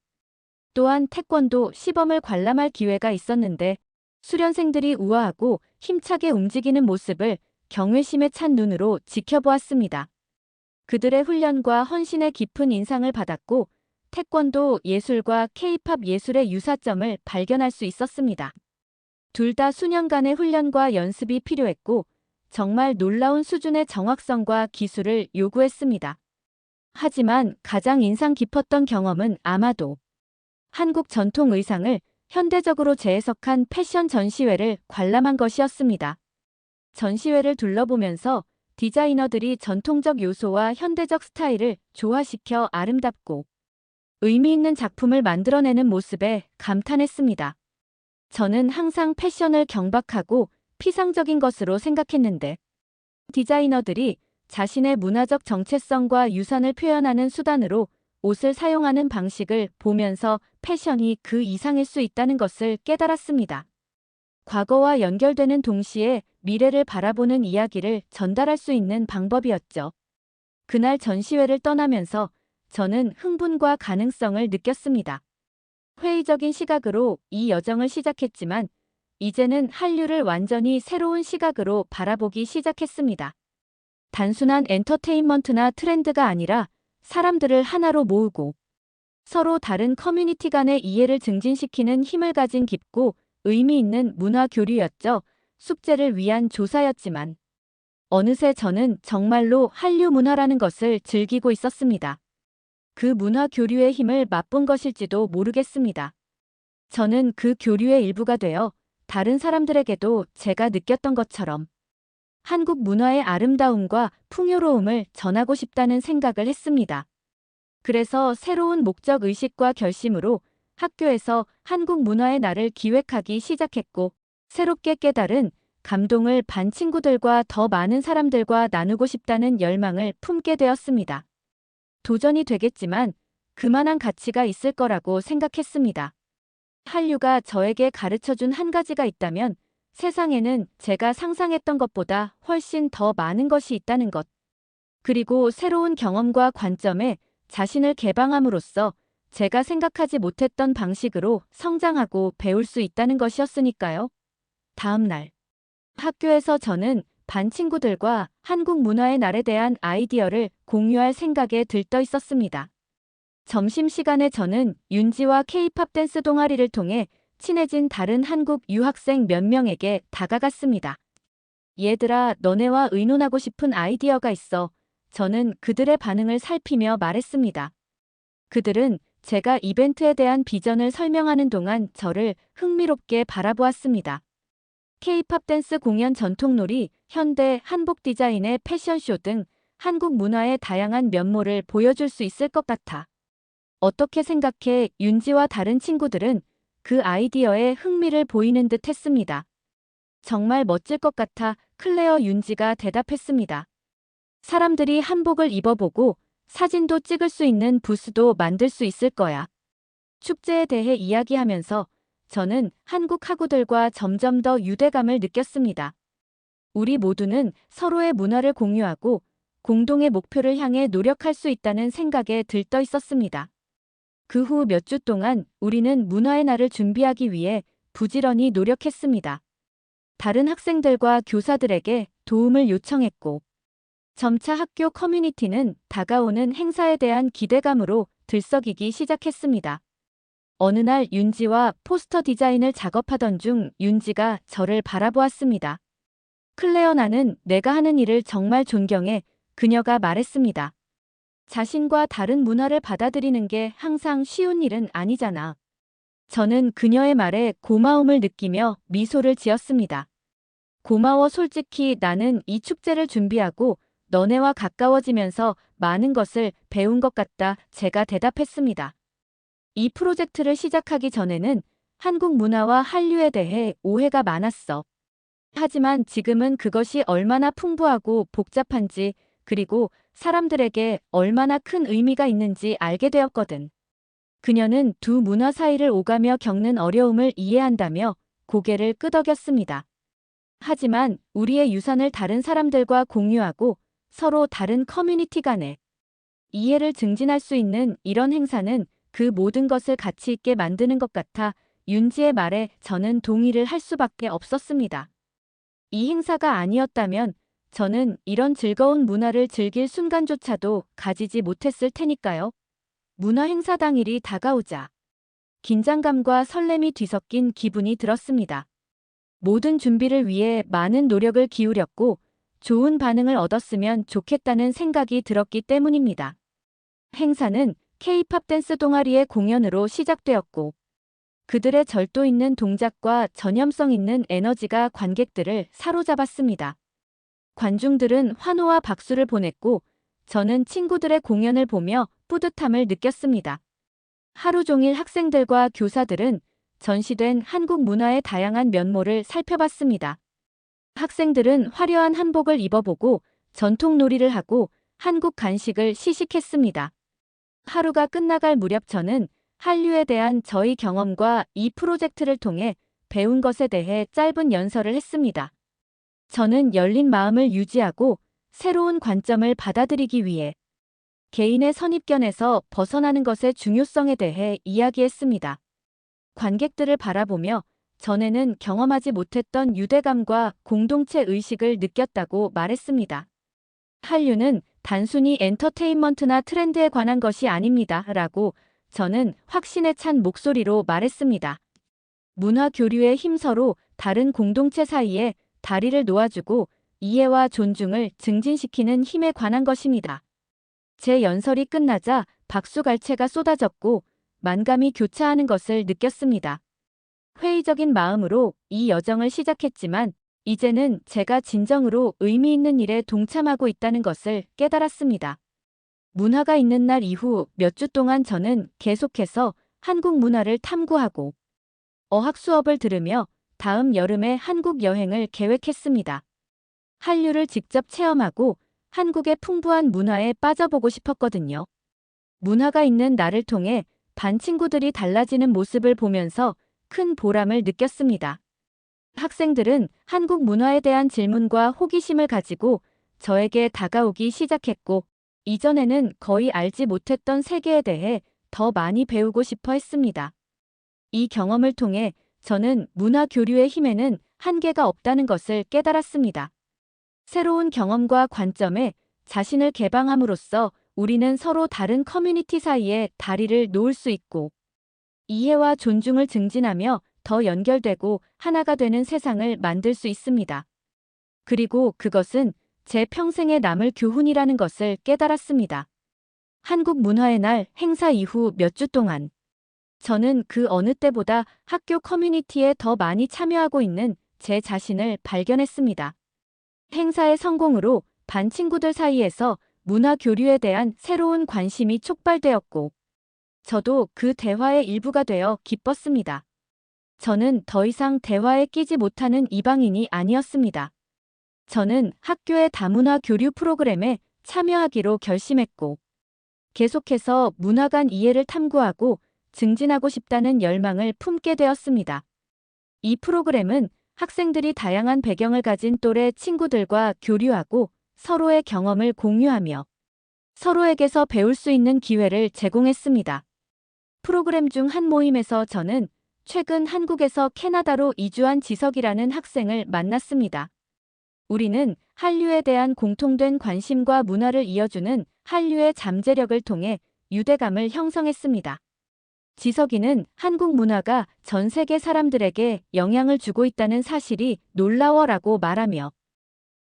또한 태권도 시범을 관람할 기회가 있었는데 수련생들이 우아하고 힘차게 움직이는 모습을 경외심에 찬 눈으로 지켜보았습니다. 그들의 훈련과 헌신에 깊은 인상을 받았고 태권도 예술과 K-팝 예술의 유사점을 발견할 수 있었습니다. 둘 다 수년간의 훈련과 연습이 필요했고 정말 놀라운 수준의 정확성과 기술을 요구했습니다. 하지만 가장 인상 깊었던 경험은 아마도 한국 전통 의상을 현대적으로 재해석한 패션 전시회를 관람한 것이었습니다. 전시회를 둘러보면서 디자이너들이 전통적 요소와 현대적 스타일을 조화시켜 아름답고 의미 있는 작품을 만들어내는 모습에 감탄했습니다. 저는 항상 패션을 경박하고 피상적인 것으로 생각했는데 디자이너들이 자신의 문화적 정체성과 유산을 표현하는 수단으로 옷을 사용하는 방식을 보면서 패션이 그 이상일 수 있다는 것을 깨달았습니다. 과거와 연결되는 동시에 미래를 바라보는 이야기를 전달할 수 있는 방법이었죠. 그날 전시회를 떠나면서 저는 흥분과 가능성을 느꼈습니다. 회의적인 시각으로 이 여정을 시작했지만 이제는 한류를 완전히 새로운 시각으로 바라보기 시작했습니다. 단순한 엔터테인먼트나 트렌드가 아니라 사람들을 하나로 모으고 서로 다른 커뮤니티 간의 이해를 증진시키는 힘을 가진 깊고 의미 있는 문화 교류였죠. 숙제를 위한 조사였지만 어느새 저는 정말로 한류 문화라는 것을 즐기고 있었습니다. 그 문화 교류의 힘을 맛본 것일지도 모르겠습니다. 저는 그 교류의 일부가 되어 다른 사람들에게도 제가 느꼈던 것처럼 한국 문화의 아름다움과 풍요로움을 전하고 싶다는 생각을 했습니다. 그래서 새로운 목적 의식과 결심으로 학교에서 한국 문화의 날을 기획하기 시작했고 새롭게 깨달은 감동을 반 친구들과 더 많은 사람들과 나누고 싶다는 열망을 품게 되었습니다. 도전이 되겠지만 그만한 가치가 있을 거라고 생각했습니다. 한류가 저에게 가르쳐준 한 가지가 있다면 세상에는 제가 상상했던 것보다 훨씬 더 많은 것이 있다는 것. 그리고 새로운 경험과 관점에 자신을 개방함으로써 제가 생각하지 못했던 방식으로 성장하고 배울 수 있다는 것이었으니까요. 다음 날 학교에서 저는 반 친구들과 한국 문화의 날에 대한 아이디어를 공유할 생각에 들떠 있었습니다. 점심시간에 저는 윤지와 K-팝 댄스 동아리를 통해 친해진 다른 한국 유학생 몇 명에게 다가갔습니다. 얘들아, 너네와 의논하고 싶은 아이디어가 있어. 저는 그들의 반응을 살피며 말했습니다. 그들은 제가 이벤트에 대한 비전을 설명하는 동안 저를 흥미롭게 바라보았습니다. K-팝 댄스 공연 전통놀이, 현대 한복 디자인의 패션쇼 등 한국 문화의 다양한 면모를 보여줄 수 있을 것 같아. 어떻게 생각해? 윤지와 다른 친구들은 그 아이디어에 흥미를 보이는 듯 했습니다. 정말 멋질 것 같아 클레어 윤지가 대답했습니다. 사람들이 한복을 입어보고 사진도 찍을 수 있는 부스도 만들 수 있을 거야. 축제에 대해 이야기하면서 저는 한국 학우들과 점점 더 유대감을 느꼈습니다. 우리 모두는 서로의 문화를 공유하고 공동의 목표를 향해 노력할 수 있다는 생각에 들떠 있었습니다. 그 후 몇 주 동안 우리는 문화의 날을 준비하기 위해 부지런히 노력했습니다. 다른 학생들과 교사들에게 도움을 요청했고 점차 학교 커뮤니티는 다가오는 행사에 대한 기대감으로 들썩이기 시작했습니다. 어느 날 윤지와 포스터 디자인을 작업하던 중 윤지가 저를 바라보았습니다. 클레어, 나는 내가 하는 일을 정말 존경해. 그녀가 말했습니다. 자신과 다른 문화를 받아들이는 게 항상 쉬운 일은 아니잖아. 저는 그녀의 말에 고마움을 느끼며 미소를 지었습니다. 고마워. 솔직히 나는 이 축제를 준비하고 너네와 가까워지면서 많은 것을 배운 것 같다. 제가 대답했습니다. 이 프로젝트를 시작하기 전에는 한국 문화와 한류에 대해 오해가 많았어. 하지만 지금은 그것이 얼마나 풍부하고 복잡한지, 그리고 사람들에게 얼마나 큰 의미가 있는지 알게 되었거든. 그녀는 두 문화 사이를 오가며 겪는 어려움을 이해한다며 고개를 끄덕였습니다. 하지만 우리의 유산을 다른 사람들과 공유하고 서로 다른 커뮤니티 간의 이해를 증진할 수 있는 이런 행사는 그 모든 것을 가치 있게 만드는 것 같아. 윤지의 말에 저는 동의를 할 수밖에 없었습니다. 이 행사가 아니었다면 저는 이런 즐거운 문화를 즐길 순간조차도 가지지 못했을 테니까요. 문화 행사 당일이 다가오자 긴장감과 설렘이 뒤섞인 기분이 들었습니다. 모든 준비를 위해 많은 노력을 기울였고 좋은 반응을 얻었으면 좋겠다는 생각이 들었기 때문입니다. 행사는 K-팝 댄스 동아리의 공연으로 시작되었고 그들의 절도 있는 동작과 전염성 있는 에너지가 관객들을 사로잡았습니다. 관중들은 환호와 박수를 보냈고 저는 친구들의 공연을 보며 뿌듯함을 느꼈습니다. 하루 종일 학생들과 교사들은 전시된 한국 문화의 다양한 면모를 살펴봤습니다. 학생들은 화려한 한복을 입어보고 전통 놀이를 하고 한국 간식을 시식했습니다. 하루가 끝나갈 무렵 저는 한류에 대한 저희 경험과 이 프로젝트를 통해 배운 것에 대해 짧은 연설을 했습니다. 저는 열린 마음을 유지하고 새로운 관점을 받아들이기 위해 개인의 선입견에서 벗어나는 것의 중요성에 대해 이야기했습니다. 관객들을 바라보며 전에는 경험하지 못했던 유대감과 공동체 의식을 느꼈다고 말했습니다. 한류는 단순히 엔터테인먼트나 트렌드에 관한 것이 아닙니다. 라고 저는 확신에 찬 목소리로 말했습니다. 문화 교류의 힘서로 다른 공동체 사이에 다리를 놓아주고 이해와 존중을 증진시키는 힘에 관한 것입니다. 제 연설이 끝나자 박수갈채가 쏟아졌고 만감이 교차하는 것을 느꼈습니다. 회의적인 마음으로 이 여정을 시작했지만 이제는 제가 진정으로 의미 있는 일에 동참하고 있다는 것을 깨달았습니다. 문화가 있는 날 이후 몇 주 동안 저는 계속해서 한국 문화를 탐구하고 어학 수업을 들으며 다음 여름에 한국 여행을 계획했습니다. 한류를 직접 체험하고 한국의 풍부한 문화에 빠져보고 싶었거든요. 문화가 있는 날을 통해 반 친구들이 달라지는 모습을 보면서 큰 보람을 느꼈습니다. 학생들은 한국 문화에 대한 질문과 호기심을 가지고 저에게 다가오기 시작했고 이전에는 거의 알지 못했던 세계에 대해 더 많이 배우고 싶어 했습니다. 이 경험을 통해 저는 문화 교류의 힘에는 한계가 없다는 것을 깨달았습니다. 새로운 경험과 관점에 자신을 개방함으로써 우리는 서로 다른 커뮤니티 사이에 다리를 놓을 수 있고 이해와 존중을 증진하며 더 연결되고 하나가 되는 세상을 만들 수 있습니다. 그리고 그것은 제 평생에 남을 교훈이라는 것을 깨달았습니다. 한국 문화의 날 행사 이후 몇 주 동안 저는 그 어느 때보다 학교 커뮤니티에 더 많이 참여하고 있는 제 자신을 발견했습니다. 행사의 성공으로 반 친구들 사이에서 문화 교류에 대한 새로운 관심이 촉발되었고 저도 그 대화의 일부가 되어 기뻤습니다. 저는 더 이상 대화에 끼지 못하는 이방인이 아니었습니다. 저는 학교의 다문화 교류 프로그램에 참여하기로 결심했고 계속해서 문화 간 이해를 탐구하고 증진하고 싶다는 열망을 품게 되었습니다. 이 프로그램은 학생들이 다양한 배경을 가진 또래 친구들과 교류하고 서로의 경험을 공유하며 서로에게서 배울 수 있는 기회를 제공했습니다. 프로그램 중 한 모임에서 저는 최근 한국에서 캐나다로 이주한 지석이라는 학생을 만났습니다. 우리는 한류에 대한 공통된 관심과 문화를 이어주는 한류의 잠재력을 통해 유대감을 형성했습니다. 지석이는 한국 문화가 전 세계 사람들에게 영향을 주고 있다는 사실이 놀라워라고 말하며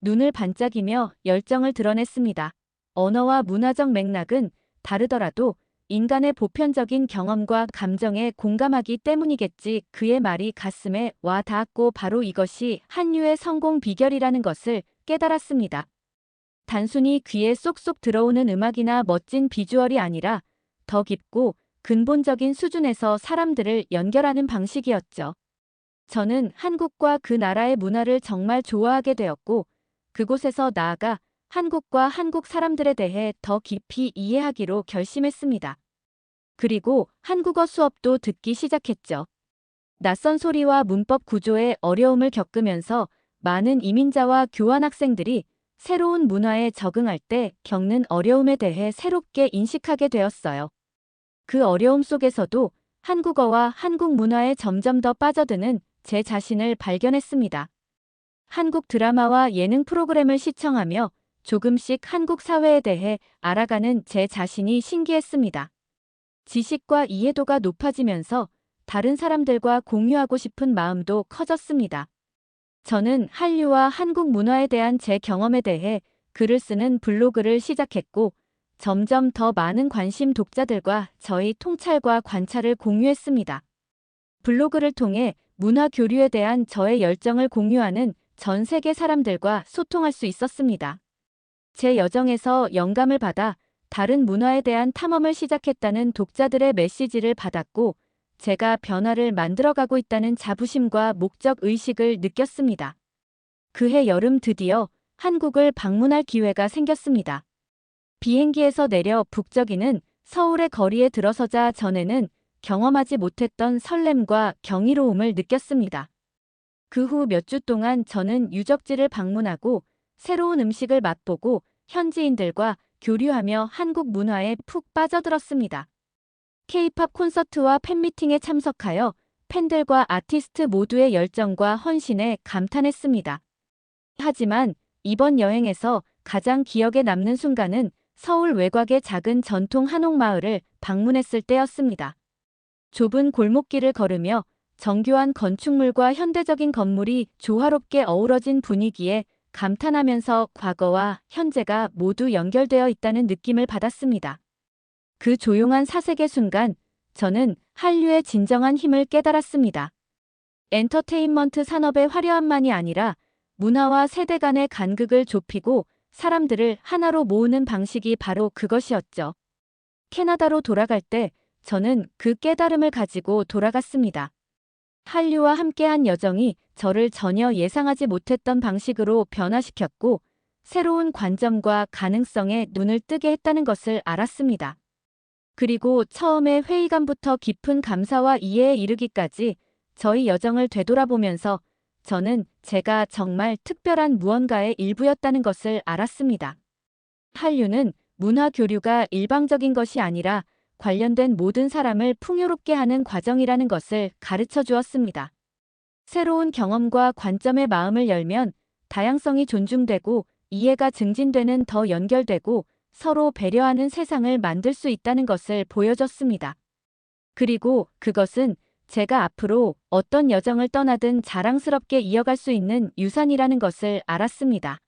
눈을 반짝이며 열정을 드러냈습니다. 언어와 문화적 맥락은 다르더라도 인간의 보편적인 경험과 감정에 공감하기 때문이겠지. 그의 말이 가슴에 와 닿았고 바로 이것이 한류의 성공 비결이라는 것을 깨달았습니다. 단순히 귀에 쏙쏙 들어오는 음악이나 멋진 비주얼이 아니라 더 깊고 근본적인 수준에서 사람들을 연결하는 방식이었죠. 저는 한국과 그 나라의 문화를 정말 좋아하게 되었고, 그곳에서 나아가 한국과 한국 사람들에 대해 더 깊이 이해하기로 결심했습니다. 그리고 한국어 수업도 듣기 시작했죠. 낯선 소리와 문법 구조의 어려움을 겪으면서 많은 이민자와 교환학생들이 새로운 문화에 적응할 때 겪는 어려움에 대해 새롭게 인식하게 되었어요. 그 어려움 속에서도 한국어와 한국 문화에 점점 더 빠져드는 제 자신을 발견했습니다. 한국 드라마와 예능 프로그램을 시청하며 조금씩 한국 사회에 대해 알아가는 제 자신이 신기했습니다. 지식과 이해도가 높아지면서 다른 사람들과 공유하고 싶은 마음도 커졌습니다. 저는 한류와 한국 문화에 대한 제 경험에 대해 글을 쓰는 블로그를 시작했고, 점점 더 많은 관심 독자들과 저의 통찰과 관찰을 공유했습니다. 블로그를 통해 문화 교류에 대한 저의 열정을 공유하는 전 세계 사람들과 소통할 수 있었습니다. 제 여정에서 영감을 받아 다른 문화에 대한 탐험을 시작했다는 독자들의 메시지를 받았고, 제가 변화를 만들어가고 있다는 자부심과 목적 의식을 느꼈습니다. 그해 여름 드디어 한국을 방문할 기회가 생겼습니다. 비행기에서 내려 북적이는 서울의 거리에 들어서자 전에는 경험하지 못했던 설렘과 경이로움을 느꼈습니다. 그 후 몇 주 동안 저는 유적지를 방문하고 새로운 음식을 맛보고 현지인들과 교류하며 한국 문화에 푹 빠져들었습니다. K-팝 콘서트와 팬미팅에 참석하여 팬들과 아티스트 모두의 열정과 헌신에 감탄했습니다. 하지만 이번 여행에서 가장 기억에 남는 순간은 서울 외곽의 작은 전통 한옥마을을 방문했을 때였습니다. 좁은 골목길을 걸으며 정교한 건축물과 현대적인 건물이 조화롭게 어우러진 분위기에 감탄하면서 과거와 현재가 모두 연결되어 있다는 느낌을 받았습니다. 그 조용한 사색의 순간, 저는 한류의 진정한 힘을 깨달았습니다. 엔터테인먼트 산업의 화려함만이 아니라 문화와 세대 간의 간극을 좁히고 사람들을 하나로 모으는 방식이 바로 그것이었죠. 캐나다로 돌아갈 때 저는 그 깨달음을 가지고 돌아갔습니다. 한류와 함께한 여정이 저를 전혀 예상하지 못했던 방식으로 변화시켰고, 새로운 관점과 가능성에 눈을 뜨게 했다는 것을 알았습니다. 그리고 처음에 회의감부터 깊은 감사와 이해에 이르기까지 저희 여정을 되돌아보면서 저는 제가 정말 특별한 무언가의 일부였다는 것을 알았습니다. 한류는 문화 교류가 일방적인 것이 아니라 관련된 모든 사람을 풍요롭게 하는 과정이라는 것을 가르쳐 주었습니다. 새로운 경험과 관점의 마음을 열면 다양성이 존중되고 이해가 증진되는 더 연결되고 서로 배려하는 세상을 만들 수 있다는 것을 보여줬습니다. 그리고 그것은 제가 앞으로 어떤 여정을 떠나든 자랑스럽게 이어갈 수 있는 유산이라는 것을 알았습니다.